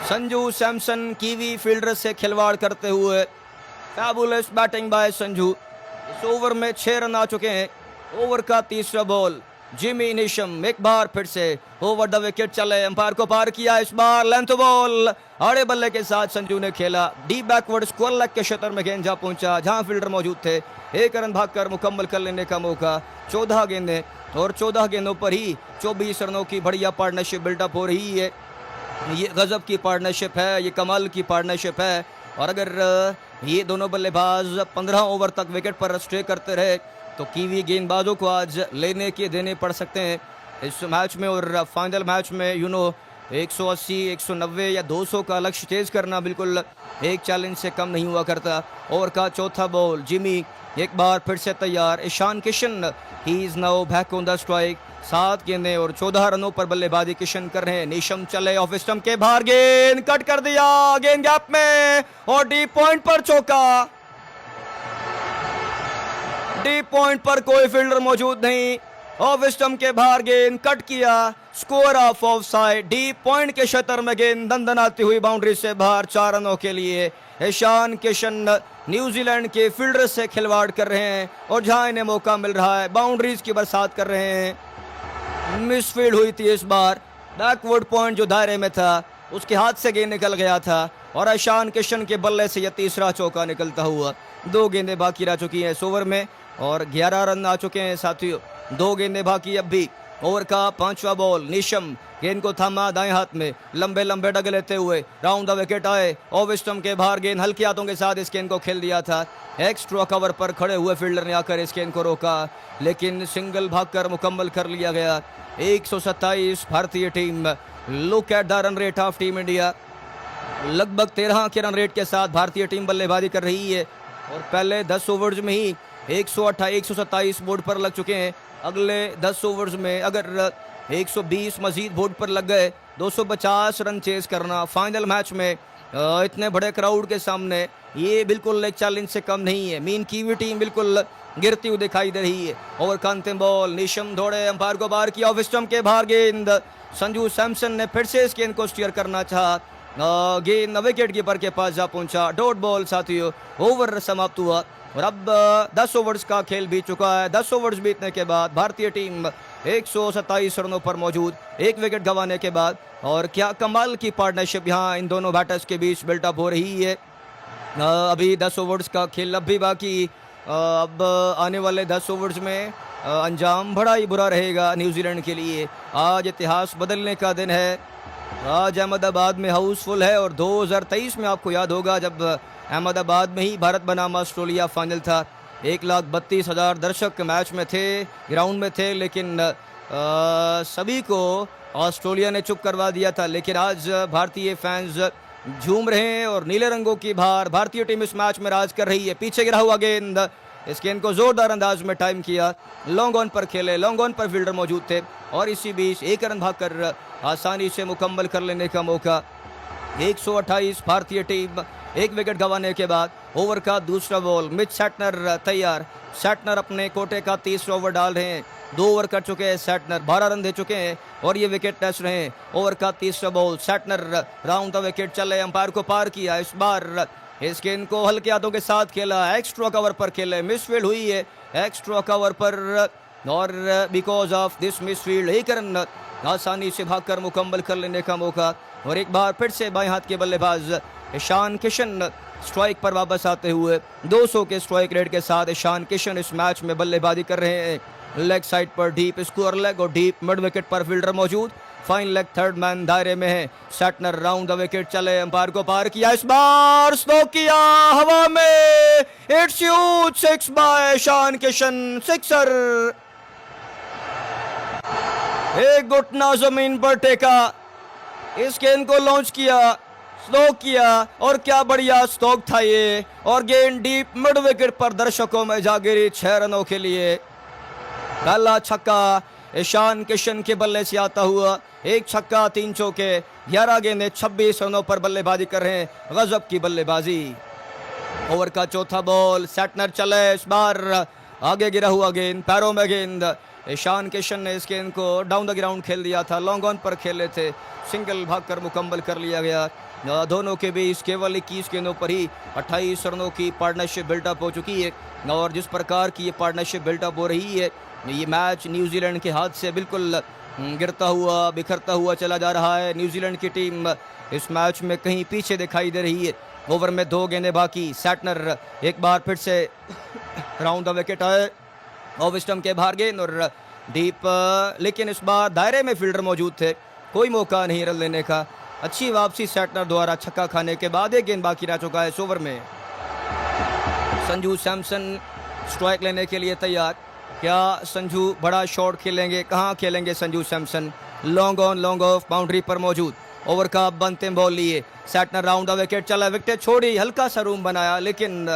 संजू सैमसन कीवी फील्डर से खिलवाड़ करते हुए फैबुलस बैटिंग बाय संजू। इस ओवर में 6 रन आ चुके हैं। ओवर का तीसरा बॉल, जिमी नीशम एक बार फिर से ओवर द विकेट चले, अंपायर को पार किया, इस बार लेंथ बॉल आड़े बल्ले के साथ संजू ने खेला, डीप बैकवर्ड स्क्वायर लेग के क्षेत्र में गेंद जा पहुंचा जहां फील्डर मौजूद थे। 1 रन भागकर मुकम्मल कर लेने का मौका। 14 गेंदें और 14 गेंदों पर ही 24 रनों की बढ़िया पार्टनरशिप बिल्डअप हो रही है। ये गजब की पार्टनरशिप है, ये कमाल की पार्टनरशिप है। और अगर ये दोनों बल्लेबाज 15 ओवर तक विकेट पर स्टे करते रहे तो कीवी गेंदबाजों को आज लेने के देने पड़ सकते हैं इस मैच में। और फाइनल मैच में 180, 190 या 200 का लक्ष्य तेज करना बिल्कुल एक चैलेंज से कम नहीं हुआ करता। ओवर का चौथा बॉल, जिमी एक बार फिर से तैयार, Ishan Kishan he is now back on the strike. 7 गेंदें और 14 रनों पर बल्लेबाजी किशन कर रहे हैं। नीशम चले, ऑफ स्टंप के बाहर गेंद कट कर दिया, गेंद गैप में और डीप पॉइंट पर चौका। डीप पॉइंट पर कोई फील्डर मौजूद नहीं, ऑफ स्टंप के बाहर गेंद कट किया, score of side, deep point के क्षेत्र में गेंद दंदनाती हुई बाउंड्री से बाहर 4 रनों के लिए। ईशान किशन न्यूजीलैंड के फील्डर से खिलवाड़ कर रहे हैं और जहां इन्हें मौका मिल रहा है बाउंड्रीज की बरसात कर रहे हैं। मिसफील्ड हुई थी इस बार, बैकवर्ड पॉइंट जो दायरे में था उसके हाथ से गेंद निकल गया था और ईशान किशन के बल्ले से यह तीसरा चौका निकलता हुआ। 2 गेंदें बाकी रह चुकी हैं इस ओवर में और 11 रन आ चुके हैं साथियों। 2 गेंदें बाकी अब भी। ओवर का 5वां बॉल, निशम गेंद को थामा दाएं हाथ में, लंबे लंबे डग लेते हुए राउंड द विकेट आए। ऑफ स्टंप के बाहर गेंद हल्के हाथों के साथ इस गेंद को खेल दिया था। एक्स्ट्रा कवर पर खड़े हुए फील्डर ने आकर इस गेंद को रोका, लेकिन सिंगल भागकर मुकम्मल कर लिया गया। 127 भारतीय team. Look at the run rate of team India. लगभग 13 के रन रेट के साथ भारतीय टीम बल्लेबाजी कर रही है और पहले 10 ओवर्स में ही 127 बोर्ड पर लग चुके हैं। अगले 10 ओवर्स में अगर 120 मजीद बोर्ड पर लग गए, 250 रन चेज करना फाइनल मैच में इतने बड़े क्राउड के सामने, ये बिल्कुल एक चैलेंज से कम नहीं है। मीन कीवी टीम बिल्कुल गिरती हुई दिखाई दे रही है। ओवर का अंतिम बॉल, निशम दौड़े, अंपायर को बाहर किया, ऑफ स्टंप के बाहर गेंद। संजू सैमसन ने फिर से इस गेंद को स्टीयर करना चाहा, गेंद विकेट कीपर के पास जा पहुंचा। डॉट बॉल साथियों, ओवर समाप्त हुआ और अब 10 ओवर्स का खेल बीत चुका है। 10 ओवर्स बीतने के बाद भारतीय टीम 127 रनों पर मौजूद, 1 विकेट गंवाने के बाद। और क्या कमाल की पार्टनरशिप यहाँ इन दोनों बैटर्स के बीच बिल्टअप हो रही है। अभी 10 ओवर्स का खेल अब भी बाकी। अब आने वाले 10 ओवर्स में अंजाम बड़ा ही बुरा रहेगा न्यूजीलैंड के लिए। आज इतिहास बदलने का दिन है। आज अहमदाबाद में हाउसफुल है और 2023 में आपको याद होगा जब अहमदाबाद में ही भारत बनाम ऑस्ट्रेलिया फाइनल था, 1,32,000 दर्शक मैच में थे, ग्राउंड में थे, लेकिन सभी को ऑस्ट्रेलिया ने चुप करवा दिया था। लेकिन आज भारतीय फैंस झूम रहे हैं और नीले रंगों की बाहर भारतीय टीम इस मैच में राज कर रही है। पीछे गिरा हुआ गेंद, इस गेंद को जोरदार अंदाज में टाइम किया, लॉन्ग ऑन पर खेले, लॉन्ग ऑन पर फील्डर मौजूद थे और इसी बीच 1 रन भागकर आसानी से मुकम्मल कर लेने का मौका। 128 भारतीय टीम, 1 विकेट गंवाने के बाद। ओवर का दूसरा बॉल, मिच सैटनर तैयार। सैटनर अपने कोटे का 30वां ओवर डाल रहे हैं। 2 ओवर कर चुके हैं सैटनर, 12 रन दे चुके हैं और ये विकेट टेस्ट रहे हैं। ओवर का तीसरा ball, Santner round the wicket चले, अंपायर को पार किया। इस बार इस गेंद को हल्के हाथों के साथ खेला, एक्स्ट्रा कवर पर खेले, मिसफील्ड हुई है एक्स्ट्रा कवर पर और because of this misfield 1 run आसानी से भागकर मुकम्मल कर लेने का मौका। और एक बार फिर से बाएं हाथ के बल्लेबाज ईशान किशन स्ट्राइक पर वापस आते हुए 200 के स्ट्राइक रेट के साथ ईशान किशन इस मैच में बल्लेबाजी कर रहे हैं। लेग साइड पर डीप स्कोर लेग और डीप मिड विकेट पर फील्डर मौजूद। फाइन लेग थर्ड मैन दायरे में है। सैटनर राउंड द विकेट चले, अंपायर को पार किया, इस बार स्लो किया हवा में, it's huge 6 by Ishan Kishan, sixer. एक घुटना जमीन पर टेका, इस गेंद को लॉन्च किया, स्लो किया और क्या बढ़िया स्ट्रोक था ये और गेंद डीप मिड विकेट पर दर्शकों में जा गिरी 6 रनों के लिए। पहला छक्का ईशान किशन के बल्ले से आता हुआ, 1 छक्का 3 चौके, 11 गेंदें 26 रनों पर बल्लेबाजी कर रहे हैं, गजब की बल्लेबाजी। ओवर का चौथा बॉल, सैटनर चले, इस बार आगे गिरा हुआ गेंद, पैरों में गेंद। ईशान किशन ने इस गेंद को डाउन द ग्राउंड खेल दिया था, लॉन्ग ऑन पर खेले थे, सिंगल भागकर मुकम्मल कर लिया गया। दोनों के बीच केवल 21 गेंदों पर ही 28 रनों की पार्टनरशिप बिल्टअप हो चुकी है और जिस प्रकार की ये पार्टनरशिप बिल्टअप हो रही है, ये मैच न्यूजीलैंड के हाथ से बिल्कुल गिरता हुआ, बिखरता हुआ चला जा रहा है। न्यूजीलैंड की टीम इस मैच में कहीं पीछे दिखाई दे रही है। ओवर में 2 गेंदें बाकी, सैटनर एक बार फिर से राउंड द विकेट आए, ऑफ स्टंप के बाहर गेंद और डीप, लेकिन इस बार दायरे में फील्डर मौजूद थे, कोई मौका नहीं रन लेने का। अच्छी वापसी सैटनर द्वारा छक्का खाने के बाद 1 गेंद बाकी रह चुका है इस ओवर में। संजू सैमसन स्ट्राइक लेने के लिए तैयार। क्या संजू बड़ा शॉट खेलेंगे? कहाँ खेलेंगे Sanju Samson? Long on long off boundary पर मौजूद। ओवर का अंतिम बॉल लिए, सैटनर राउंड द विकेट चला, विकेट छोड़ी, हल्का सा रूम बनाया, लेकिन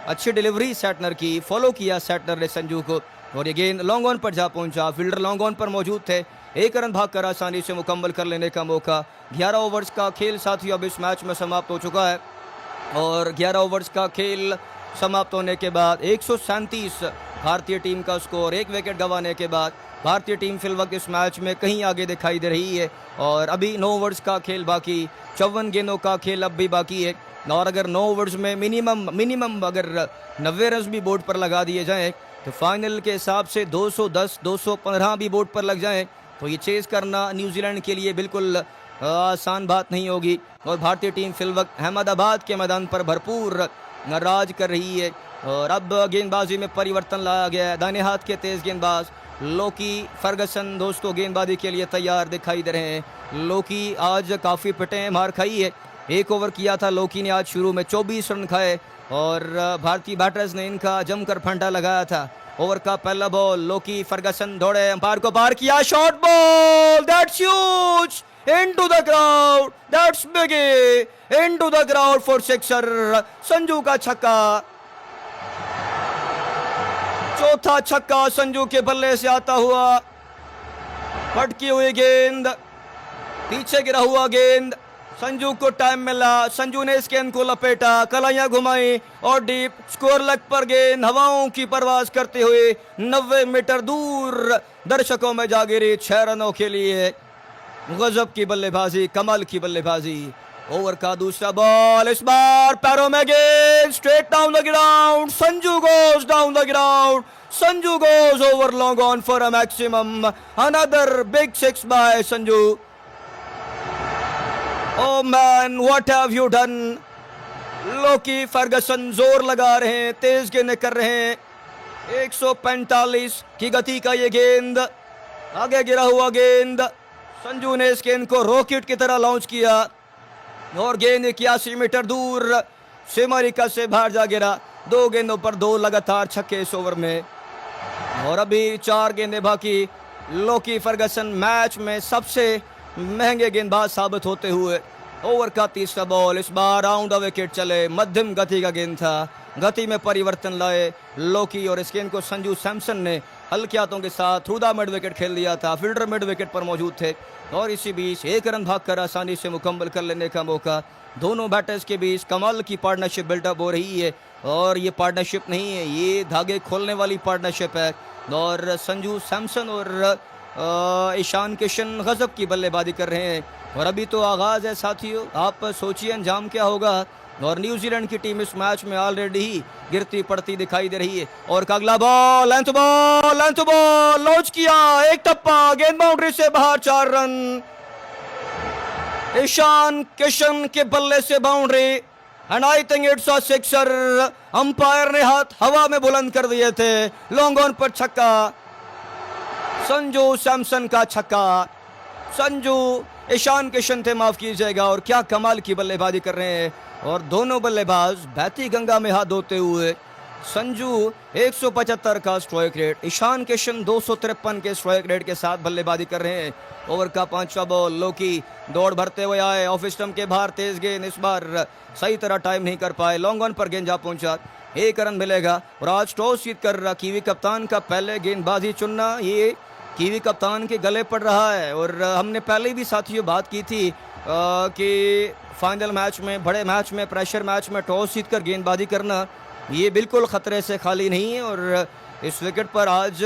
अच्छी डिलीवरी सैटनर की, फॉलो किया सैटनर ने संजू को और ये गेंद लॉन्ग ऑन पर जा पहुंचा। फील्डर लॉन्ग ऑन पर मौजूद थे, 1 रन भागकर आसानी से मुकम्मल कर लेने का मौका। 11 ओवर्स का खेल साथियों अब इस मैच में समाप्त हो चुका है और 11 ओवर्स का खेल समाप्त होने के बाद 137 भारतीय टीम का स्कोर 1 विकेट गंवाने के बाद भारतीय टीम फिल वक्त इस मैच में कहीं आगे दिखाई दे रही है। और अभी 9 ओवर्स का खेल बाकी, 54 गेंदों का खेल अब भी बाकी है। और अगर 9 ओवर्स में मिनिमम अगर 90 रन भी बोर्ड पर लगा दिए जाएं तो फाइनल के हिसाब से 210 215 भी बोर्ड पर लग जाएं तो ये चेज करना न्यूजीलैंड के लिए बिल्कुल आसान बात नहीं होगी। और भारतीय टीम फिल वक्त अहमदाबाद के मैदान पर भरपूर राज कर रही है। और अब गेंदबाजी में परिवर्तन लाया गया है। दाहिने हाथ के तेज गेंदबाज लोकी फर्गसन दोस्तों गेंदबाजी के लिए तैयार दिखाई दे रहे हैं। लोकी आज काफ़ी पिटे हैं, मार खाई है। 1 ओवर किया था लोकी ने आज शुरू में, 24 रन खाए और भारतीय बैटर्स ने इनका जमकर फंडा लगाया था। ओवर का पहला बॉल, लोकी फर्गसन दौड़े, अंपायर को पार किया, short ball, that's huge, into the crowd, that's big, into the crowd for sixer, Sanju का छक्का, चौथा छक्का संजू के बल्ले से आता हुआ। पटकी हुई गेंद, पीछे गिरा हुआ गेंद, संजू को टाइम मिला, संजू ने इस गेंद को लपेटा, कलाइयां घुमाई और डीप स्कोर लेग पर गेंद हवाओं की परवाज करते हुए 90 मीटर दूर दर्शकों में जा गिरी 6 रनों के लिए। गजब की बल्लेबाजी, कमाल की बल्लेबाजी। ओवर का दूसरा बॉल, इस बार पैरों में गेंद, straight down the ground, Sanju goes down the ground, Sanju goes over long on for a maximum, another big 6 by Sanju. Oh man, what have you done. Lockie Ferguson जोर लगा रहे हैं, तेज गेंदें कर रहे हैं। 145 की गति का ये गेंद, आगे गिरा हुआ गेंद, संजू ने इस गेंद को रॉकेट की तरह लॉन्च किया और गेंद 81 मीटर दूर सीमारेखा से बाहर जा गिरा। 2 गेंदों पर 2 लगातार छक्के इस ओवर में और अभी 4 गेंदें बाकी। लोकी फर्गसन मैच में सबसे महंगे गेंदबाज साबित होते हुए। ओवर का तीसरा बॉल, इस बार राउंड द विकेट चले, मध्यम गति का गेंद था, गति में परिवर्तन लाए लोकी और इस गेंद को संजू सैमसन ने हल्के हाथों के साथ थ्रू द मिड विकेट खेल दिया था। फील्डर मिड विकेट पर मौजूद थे और इसी बीच 1 रन भागकर आसानी से मुकम्मल कर लेने का मौका। दोनों बैटर्स के बीच कमाल की पार्टनरशिप बिल्डअप हो रही है और ये पार्टनरशिप नहीं है, ये धागे खोलने वाली पार्टनरशिप है। और संजू सैमसन और ईशान किशन गजब की बल्लेबाजी कर रहे हैं और अभी तो आगाज है साथियों, आप सोचिए अंजाम क्या होगा। और न्यूजीलैंड की टीम इस मैच में ऑलरेडी ही गिरती पड़ती दिखाई दे रही है। और का अगला बॉल, लेंथ बॉल लॉन्च किया, एक टप्पा, गेंद बाउंड्री से बाहर, 4 रन। ईशान किशन के बल्ले से boundary and I think it's a sixer. Umpire ने हाथ हवा में बुलंद कर दिए थे, लॉन्ग ऑन पर छक्का, संजू सैमसन का छक्का। संजू ईशान किशन थे, माफ कीजिएगा, और क्या कमाल की बल्लेबाजी कर रहे हैं और दोनों बल्लेबाज बहती गंगा में हाथ धोते हुए। संजू 175 का स्ट्राइक रेट, ईशान किशन 253 के स्ट्राइक रेट के साथ बल्लेबाजी कर रहे हैं। ओवर का 5वां बॉल, लोकी दौड़ भरते हुए आए, ऑफ स्टंप के बाहर तेज गेंद, इस बार सही तरह टाइम नहीं कर पाए, लॉन्ग ऑन पर गेंद जा पहुंचा, 1 रन मिलेगा। और आज टॉस जीत कर कीवी कप्तान का पहले गेंदबाजी चुनना ये कीवी कप्तान के गले पड़ रहा है। और हमने पहले भी साथियों बात की थी कि फाइनल मैच में, बड़े मैच में, प्रेशर मैच में टॉस जीत कर गेंदबाजी करना ये बिल्कुल ख़तरे से खाली नहीं है। और इस विकेट पर आज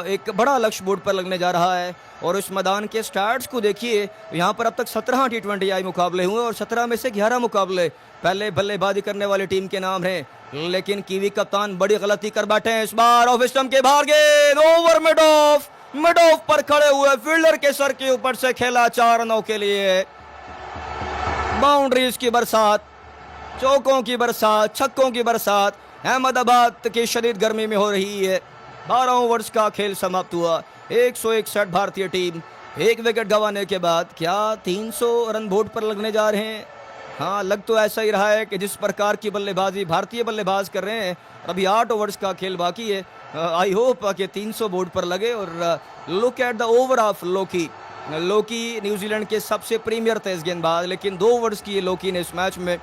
एक बड़ा लक्ष्य बोर्ड पर लगने जा रहा है। और इस मैदान के स्टैट्स को देखिए, यहाँ पर अब तक 17 T20I मुकाबले हुए और 17 में से 11 मुकाबले पहले बल्लेबाजी करने वाली टीम के नाम हैं। लेकिन कीवी कप्तान बड़ी गलती कर बैठे हैं। इस बार ऑफ स्टंप के बाहर गेंद, ओवर मिड ऑफ पर खड़े हुए फील्डर के सर के ऊपर से खेला, 4 रनों के लिए। बाउंड्रीज की बरसात, चौकों की बरसात, छक्कों की बरसात अहमदाबाद की शदीद गर्मी में हो रही है। 12 ओवर्स का खेल समाप्त हुआ, 161 भारतीय टीम 1 विकेट गंवाने के बाद क्या 300 रन बोर्ड पर लगने जा रहे हैं। हाँ, लग तो ऐसा ही रहा है कि जिस प्रकार की बल्लेबाजी भारतीय बल्लेबाज कर रहे हैं, अभी 8 ओवर्स का खेल बाकी है। आई होप कि 300 बोर्ड पर लगे। और look at the over of Loki. Loki New Zealand के सबसे प्रीमियर तेज गेंदबाज, लेकिन 2 ओवर्स की लोकी ने इस मैच में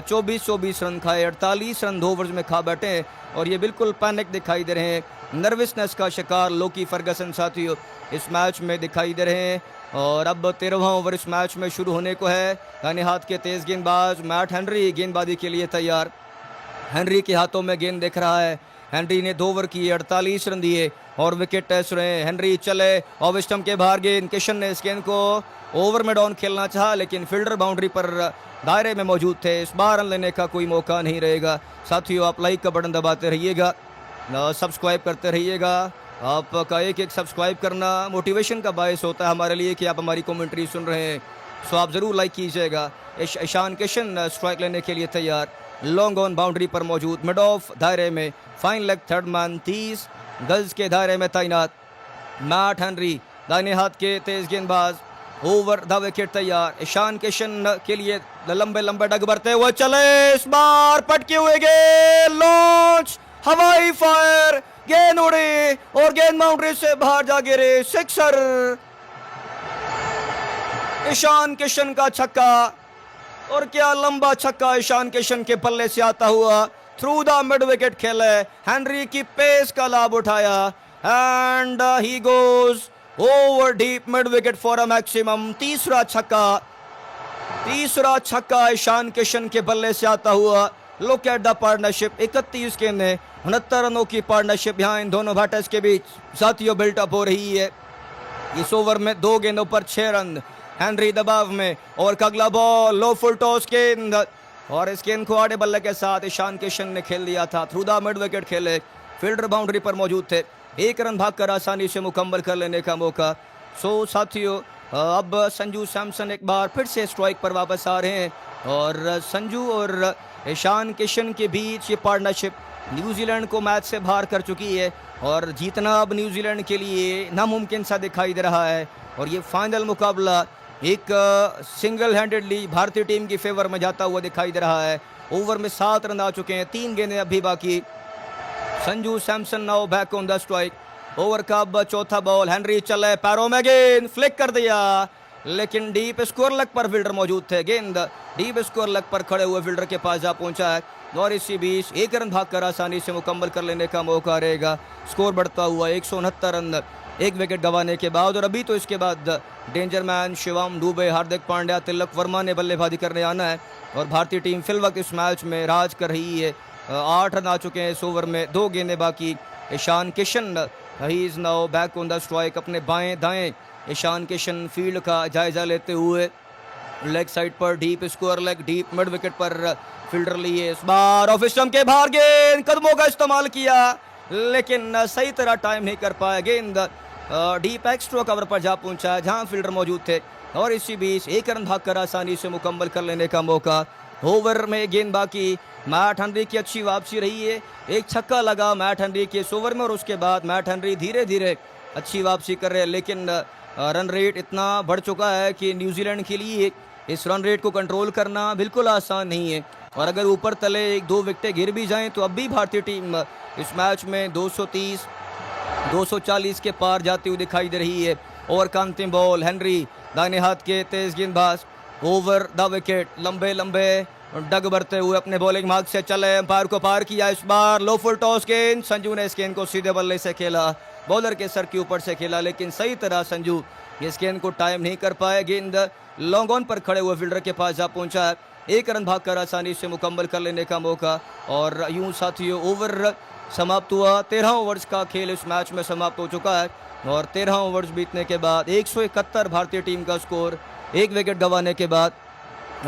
24 रन खाए, 48 रन 2 ओवर्स में खा बैठे हैं और ये बिल्कुल पैनिक दिखाई दे रहे हैं। नर्वसनेस का शिकार लोकी फर्गसन साथियों इस मैच में दिखाई दे रहे हैं। और अब 13वां ओवर इस मैच में शुरू होने को है। दाहिने हाथ के तेज गेंदबाज मैट हेनरी गेंदबाजी के लिए तैयार। हेनरी के हाथों में गेंद दिख रहा है, हेनरी ने 2 ओवर किए, 48 रन दिए और विकेट टेस्ट रहे। हेनरी चले, ऑफ स्टंप के बाहर गेंद, किशन ने इस गेंद को ओवर में डाउन खेलना चाहा लेकिन फील्डर बाउंड्री पर दायरे में मौजूद थे। इस बार रन लेने का कोई मौका नहीं रहेगा। साथियों, आप लाइक का बटन दबाते रहिएगा, सब्सक्राइब करते रहिएगा। आपका एक सब्सक्राइब करना मोटिवेशन का बायस होता है हमारे लिए कि आप हमारी कमेंट्री सुन रहे हैं। सो आप ज़रूर लाइक कीजिएगा। ईशान किशन स्ट्राइक लेने के लिए तैयार, लॉन्ग ऑन बाउंड्री पर मौजूद, मिड ऑफ दायरे में, फाइन लेग थर्ड मैन, 30 गज के दायरे में तैनात। मैट हेनरी दाहिने हाथ के तेज गेंदबाज, ओवर द विकेट तैयार। ईशान किशन के लिए लंबे लंबे डग भरते हुए चले, इस बार पटके हुए गेंद, लॉन्च, हवाई फायर, गेंद उड़ी और गेंद बाउंड्री से बाहर जा गिरे, सिक्सर। ईशान किशन का छक्का, और क्या लंबा छक्का ईशान किशन के पल्ले से आता हुआ, थ्रू द मिड विकेट खेले, हेनरी की पेस का लाभ उठाया and he goes over deep mid wicket for a maximum. तीसरा छक्का ईशान किशन के बल्ले से आता हुआ। लुक एट द पार्टनरशिप, 31 गेंदें, 69 रनों की पार्टनरशिप यहाँ इन दोनों बैटर्स के बीच साथियों बिल्टअप हो रही है। इस ओवर में 2 गेंदों पर 6 रन। हेनरी दबाव में और अगला बॉल, लो फुल टॉस गेंद और इस गेंद को आड़े बल्ले के साथ ईशान किशन ने खेल दिया था। थ्रू द मिड विकेट खेले, फील्डर बाउंड्री पर मौजूद थे, 1 रन भागकर आसानी से मुकम्मल कर लेने का मौका। सो साथियों, अब संजू सैमसन एक बार फिर से स्ट्राइक पर वापस आ रहे हैं और संजू और ईशान किशन के बीच ये पार्टनरशिप न्यूजीलैंड को मैच से बाहर कर चुकी है और जीतना अब न्यूजीलैंड के लिए नामुमकिन सा दिखाई दे रहा है। और ये फाइनल मुकाबला एक सिंगल हैंडेडली भारतीय टीम की फेवर में जाता हुआ दिखाई दे रहा है। ओवर में 7 रन आ चुके हैं, 3 गेंदें अभी बाकी। Sanju Samson now back on the strike. Over का अब चौथा बॉल, हेनरी चले, पैरों में गेंद, फ्लिक कर दिया लेकिन डीप स्कोर लेग पर फील्डर मौजूद थे। गेंद डीप स्कोर लेग पर खड़े हुए फील्डर के पास जा पहुंचा है और इसी बीच 1 रन भागकर आसानी से मुकम्मल कर लेने का मौका रहेगा। स्कोर बढ़ता हुआ 169 रन 1 विकेट गंवाने के बाद। और अभी तो इसके बाद डेंजर मैन शिवम दुबे, हार्दिक पांड्या, तिलक वर्मा ने बल्लेबाजी करने आना है और भारतीय टीम फिल वक्त इस मैच में राज कर रही है। 8 रन आ चुके हैं इस ओवर में, 2 गेंदें बाकी। Ishan Kishan he is now back on the strike. अपने बाएं दाएं ईशान किशन फील्ड का जायजा लेते हुए लेग साइड पर deep square leg, deep mid wicket पर फील्डर लिए। इस बार ऑफ स्टंप के बाहर गेंद, कदमों का इस्तेमाल किया लेकिन सही तरह टाइम नहीं कर पाया। गेंद डीप एक्स्ट्रा कवर पर जा पहुंचा जहां फील्डर मौजूद थे और इसी बीच 1 रन भागकर आसानी से मुकम्मल कर लेने का मौका। ओवर में गेंद बाकी, मैट हेनरी की अच्छी वापसी रही है, 1 छक्का लगा मैट हेनरी के इस ओवर में और उसके बाद मैट हेनरी धीरे धीरे अच्छी वापसी कर रहे हैं लेकिन रन रेट इतना बढ़ चुका है कि न्यूजीलैंड के लिए इस रन रेट को कंट्रोल करना बिल्कुल आसान नहीं है। और अगर ऊपर तले 1-2 विकेटें गिर भी जाएं तो अब भी भारतीय टीम इस मैच में 230 240 के पार जाती हुई दिखाई दे रही है। ओवर का अंतिम बॉल, हेनरी दाहिने हाथ के तेज गेंदबाज, ओवर द विकेट, लंबे लंबे डग भरते हुए अपने बॉलिंग मार्ग से चले, एम्पायर को पार किया। इस बार लो फुल टॉस गेंद, संजू ने इस गेंद को सीधे बल्ले से खेला, बॉलर के सर के ऊपर से खेला लेकिन सही तरह संजू इस गेंद को टाइम नहीं कर पाए। गेंद लॉन्ग ऑन पर खड़े हुए फील्डर के पास जा पहुंचा है, 1 रन भागकर आसानी से मुकम्मल कर लेने का मौका। और यूं साथियों ओवर समाप्त हुआ, 13 ओवर्स का खेल इस मैच में समाप्त हो चुका है और 13 ओवर्स बीतने के बाद 171 भारतीय टीम का स्कोर। 1 विकेट गंवाने के बाद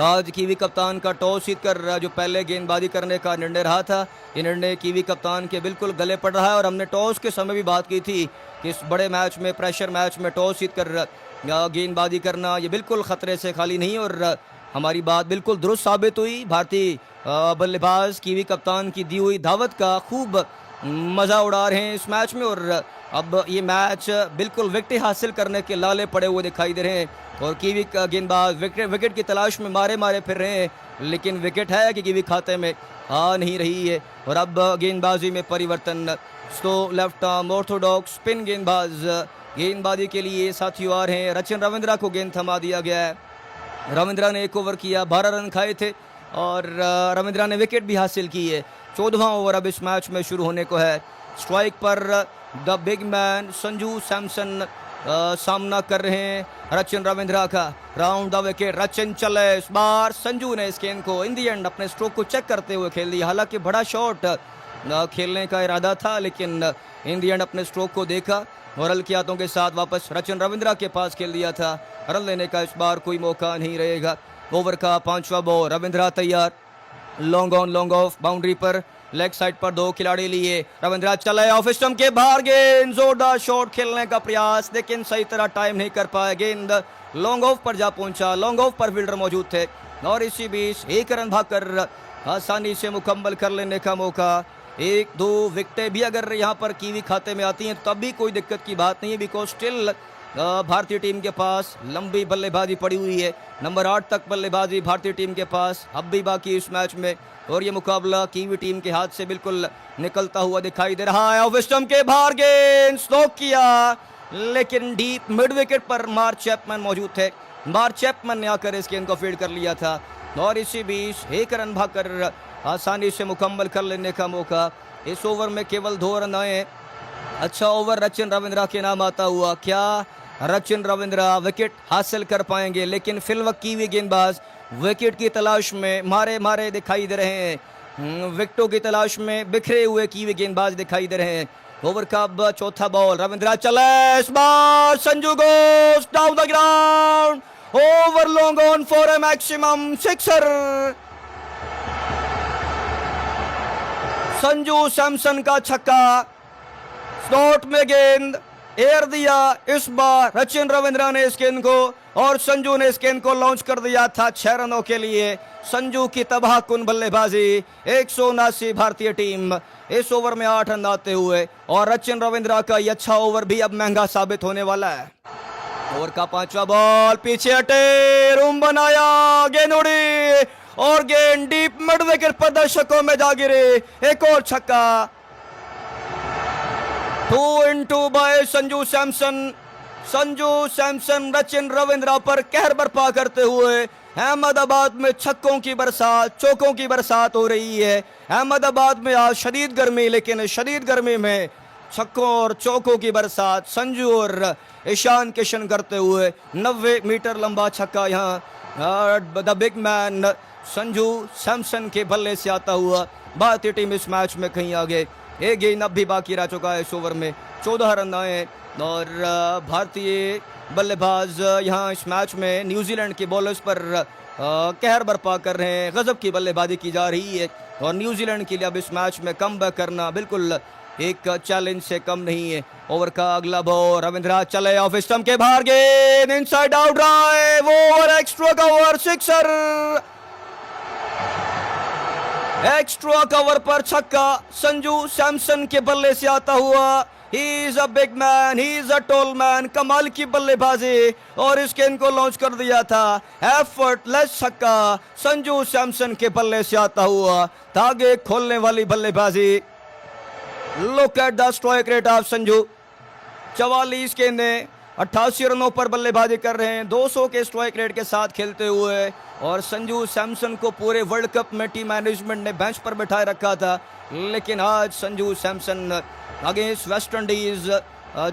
आज कीवी कप्तान का टॉस जीतकर जो पहले गेंदबाजी करने का निर्णय रहा था, ये निर्णय कीवी कप्तान के बिल्कुल गले पड़ रहा है। और हमने टॉस के समय भी बात की थी कि इस बड़े मैच में, प्रेशर मैच में टॉस जीतकर गेंदबाजी करना ये बिल्कुल खतरे से खाली नहीं और हमारी बात बिल्कुल दुरुस्त साबित हुई। भारतीय बल्लेबाज कीवी कप्तान की दी हुई दावत का खूब मज़ा उड़ा रहे हैं इस मैच में और अब ये मैच बिल्कुल विकेट हासिल करने के लाले पड़े हुए दिखाई दे रहे हैं और कीवी का गेंदबाज विकेट की तलाश में मारे फिर रहे हैं लेकिन विकेट है कि कीवी खाते में आ नहीं रही है। और अब गेंदबाजी में परिवर्तन, तो लेफ्ट आर्म ऑर्थोडॉक्स स्पिन गेंदबाजी के लिए साथियों आ रहे हैं। रचिन रविंद्रा को गेंद थमा दिया गया है। रविंद्रा ने 1 ओवर किया, 12 रन खाए थे और रविंद्रा ने विकेट भी हासिल की है। 14वां ओवर अब इस मैच में शुरू होने को है। स्ट्राइक पर the big man Sanju Samson सामना कर रहे हैं रचिन रविंद्रा का। राउंड द विकेट, रचिन चले, इस बार संजू ने इस गेंद को इन दी एंड अपने स्ट्रोक को चेक करते हुए खेल दिया। हालांकि बड़ा शॉट खेलने का इरादा था, लेकिन इन दी एंड अपने स्ट्रोक को देखा और हल्के हाथों के साथ वापस रचिन रविंद्रा के पास खेल दिया था। रन लेने का इस बार कोई मौका नहीं रहेगा। ओवर का 5वां बॉल, रविंद्रा तैयार, long on long off, boundary पर लेग साइड पर 2 खिलाड़ी लिए, रविंद्रा चले ऑफ स्टंप के बाहर, गेंद जोरदार शॉट खेलने का प्रयास, लेकिन सही तरह टाइम नहीं कर पाए, गेंद लॉन्ग ऑफ पर जा पहुंचा, लॉन्ग ऑफ पर फील्डर मौजूद थे और इसी बीच 1 रन भागकर आसानी से मुकम्मल कर लेने का मौका। 1-2 विकेटें भी अगर यहाँ पर कीवी खाते में आती हैं तब भी कोई दिक्कत की बात नहीं है, बिकॉज स्टिल भारतीय टीम के पास लंबी बल्लेबाजी पड़ी हुई है। नंबर 8 तक बल्लेबाजी भारतीय टीम के पास अब भी बाकी इस मैच में, और ये मुकाबला कीवी टीम के हाथ से बिल्कुल निकलता हुआ दिखाई दे रहा है। ऑफ स्टंप के बाहर गेंद स्ट्रोक किया, लेकिन डीप मिड विकेट पर मार्क चैपमैन मौजूद थे। मार्क चैपमैन ने आकर इस गेंद को फील्ड कर लिया था और इसी बीच 1 रन भागकर आसानी से मुकम्मल कर लेने का मौका। इस ओवर में केवल 2 रन आए। अच्छा ओवर रचिन रविंद्रा के नाम आता हुआ, क्या रचिन रविंद्रा विकेट हासिल कर पाएंगे? लेकिन फिलवक्त कीवी गेंदबाज विकेट की तलाश में मारे मारे दिखाई दे रहे हैं, विकेटों की तलाश में बिखरे हुए कीवी गेंदबाज दिखाई दे रहे हैं। ओवर का अब 4था बॉल, रविंद्रा चले, इस बार Sanju goes down the ground, over long on for a maximum sixer. Sanju Samson का छक्का, स्लॉट में गेंद एयर दिया, इस बार रचिन रविंद्रा ने इस गेंद को और संजू ने इस गेंद को लॉन्च कर दिया था 6 रनों के लिए। संजू की तबाहकुन बल्लेबाजी, 179 भारतीय टीम, इस ओवर में 8 रन आते हुए, और रचिन रविंद्रा का यह अच्छा ओवर भी अब महंगा साबित होने वाला है। ओवर का 5वां बॉल, पीछे हटे, रूम बनाया, गेंद उड़ी और गेंद डीप मिड विकेट पर दर्शकों में जा गिरे। एक और छक्का, 2 into बाय संजू सैमसन। संजू सैमसन रचिन रविंद्रा पर कहर बर्पा करते हुए अहमदाबाद में छक्कों की बरसात, चौकों की बरसात हो रही है। अहमदाबाद में आज शदीद गर्मी, लेकिन शदीद गर्मी में छक्कों और चौकों की बरसात। संजू और ईशान किशन करते हुए 90 मीटर लंबा छक्का यहाँ the big man Sanju Samson के बल्ले से आता हुआ। भारतीय टीम इस मैच में कहीं आगे। एक गेंद अब भी बाकी रह चुका है इस ओवर में, 14 रन आए और भारतीय बल्लेबाज यहाँ इस मैच में न्यूजीलैंड के बॉलर्स पर कहर बर्पा कर रहे हैं। गजब की बल्लेबाजी की जा रही है और न्यूजीलैंड के लिए अब इस मैच में कमबैक करना बिल्कुल एक चैलेंज से कम नहीं है। ओवर का अगला बॉल, रविंद्रा चले, ऑफ स्टंप के बाहर गेंद, inside out drive, over extra cover, sixer. Extra cover पर छक्का संजू सैमसन के बल्ले से आता हुआ। He is a big man, he is a tall man, कमाल की बल्लेबाजी और इस गेंद को लॉन्च कर दिया था। एफर्टलेस छक्का संजू सैमसन के बल्ले से आता हुआ, धागे खोलने वाली बल्लेबाजी। Look at the strike rate of Sanju, 44 गेंदें 88 रनों पर बल्लेबाजी कर रहे हैं, 200 के स्ट्राइक रेट के साथ खेलते हुए। और संजू सैमसन को पूरे वर्ल्ड कप में टीम मैनेजमेंट ने बेंच पर बैठाए रखा था, लेकिन आज Sanju Samson against West Indies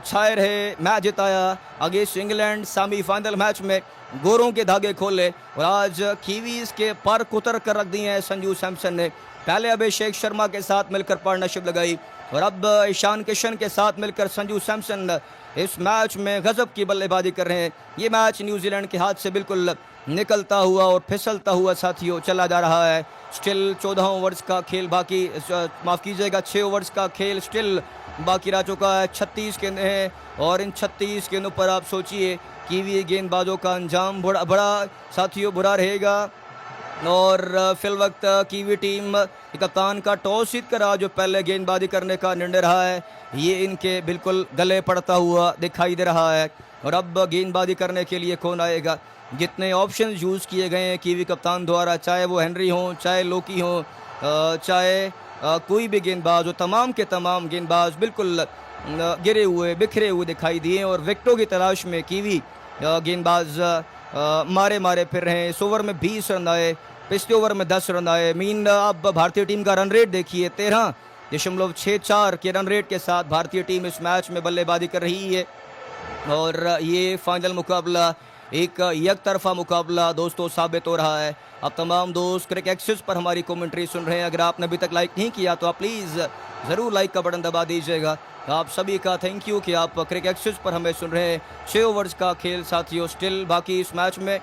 छाए रहे, मैच जिताया। अगेंस्ट इंग्लैंड सेमीफाइनल मैच में गोरों के धागे खोले और आज कीवीज के पर कुतर कर रख दिए हैं संजू सैमसन ने। पहले अभिषेक शर्मा के साथ मिलकर पार्टनरशिप लगाई और अब ईशान किशन के साथ मिलकर संजू सैमसन इस मैच में गजब की बल्लेबाजी कर रहे हैं। ये मैच न्यूजीलैंड के हाथ से बिल्कुल निकलता हुआ और फिसलता हुआ साथियों चला जा रहा है। स्टिल 14 ओवर्स का खेल बाकी, माफ़ कीजिएगा 6 ओवर्स का खेल स्टिल बाकी रह चुका है। 36 गेंदें हैं और इन 36 गेंदों पर आप सोचिए कीवी गेंदबाजों का अंजाम बड़ा साथियों बुरा रहेगा। और फिल वक्त कीवी टीम कप्तान का टॉस जीत कर जो पहले गेंदबाजी करने का निर्णय रहा है, ये इनके बिल्कुल गले पड़ता हुआ दिखाई दे रहा है। और अब गेंदबाजी करने के लिए कौन आएगा? जितने ऑप्शन यूज़ किए गए हैं कीवी कप्तान द्वारा, चाहे वो हेनरी हो, चाहे लोकी हो, चाहे कोई भी गेंदबाज हो, तमाम के तमाम गेंदबाज बिल्कुल गिरे हुए बिखरे हुए दिखाई दिए और विकेटों की तलाश में कीवी गेंदबाज मारे मारे फिर रहे हैं। इस ओवर में 20 रन आए, पिछले ओवर में 10 रन आए। मीन अब भारतीय टीम का रन रेट देखिए, 13.64 के रन रेट के साथ भारतीय टीम इस मैच में बल्लेबाजी कर रही है। और ये फाइनल मुकाबला एक एक तरफा मुकाबला दोस्तों साबित हो रहा है। अब तमाम दोस्त क्रिक एक्सिस पर हमारी कमेंट्री सुन रहे हैं, अगर आपने अभी तक लाइक नहीं किया तो आप प्लीज़ ज़रूर लाइक का बटन दबा दीजिएगा। आप सभी का थैंक यू कि आप क्रिक एक्सिस पर हमें सुन रहे हैं। 6 ओवर्स का खेल साथियों स्टिल बाकी इस मैच में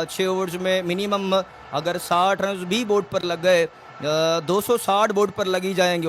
6 ओवर्स में मिनिमम अगर 60 रन भी बोर्ड पर लग गए, 260 बोर्ड पर लगी जाएंगे।